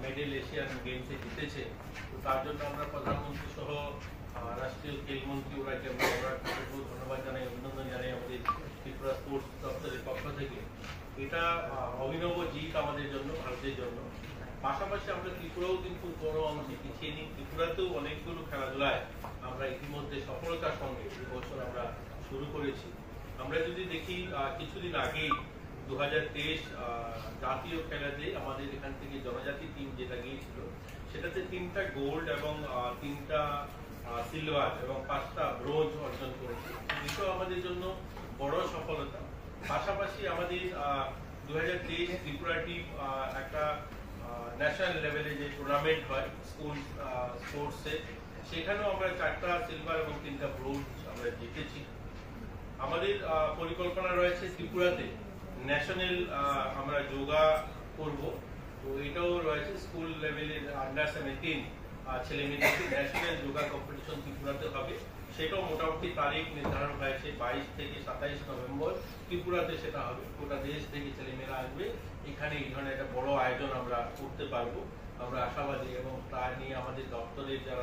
মেডেল এশিয়ান গেমসে জিতেছে। তো তার জন্য আমরা প্রধানমন্ত্রী সহ রাষ্ট্রীয় খেলমন্ত্রী ওরাকে আমরা ধন্যবাদ জানাই, অভিনন্দন জানাই আমাদের ত্রিপুরা স্পোর্টস দপ্তরের পক্ষ থেকে। এটা অভিনব জিত আমাদের জন্য, ভারতের জন্য। পাশাপাশি আমরা ত্রিপুরাও কিন্তু বড় অংশে পিছিয়ে নিই। ত্রিপুরাতেও অনেকগুলো খেলাধুলায় আমরা ইতিমধ্যে সফলতার সঙ্গে এবছর আমরা শুরু করেছি। আমরা যদি দেখি কিছুদিন আগেই 2023 জাতীয় খেলাতে আমাদের এখান থেকে জনজাতি টিম যেটা গিয়েছিল, সেটাতে 3টা গোল্ড এবং 3টা সিলভার এবং 5টা ব্রোঞ্জ অর্জন করেছে। এটাও আমাদের জন্য বড় সফলতা। পাশাপাশি আমাদের 2023 ত্রিপুরা টিম একটা ন্যাশনাল লেভেলে যে টুর্নামেন্ট হয় স্কুল স্পোর্টসে, সেখানেও আমরা 4টা সিলভার এবং 3টা ব্রোঞ্জ আমরা জিতেছি। আমাদের পরিকল্পনা রয়েছে ত্রিপুরাতে ন্যাশনাল আমরা যোগা করব। তো এটাও রয়েছে স্কুল লেভেলের আন্ডার 17 ছেলে মেয়েদের ন্যাশনাল যোগা কম্পিটিশন ত্রিপুরাতে হবে। সেটাও মোটামুটি তারিখ নির্ধারণ হয়েছে, 22 থেকে 27 নভেম্বর ত্রিপুরাতে সেটা হবে। গোটা দেশ থেকে ছেলেমেয়েরা আসবে, এখানে এই ধরনের একটা বড় আয়োজন আমরা করতে পারবো, আমরা আশাবাদী। এবং তা নিয়ে আমাদের দপ্তরের যারা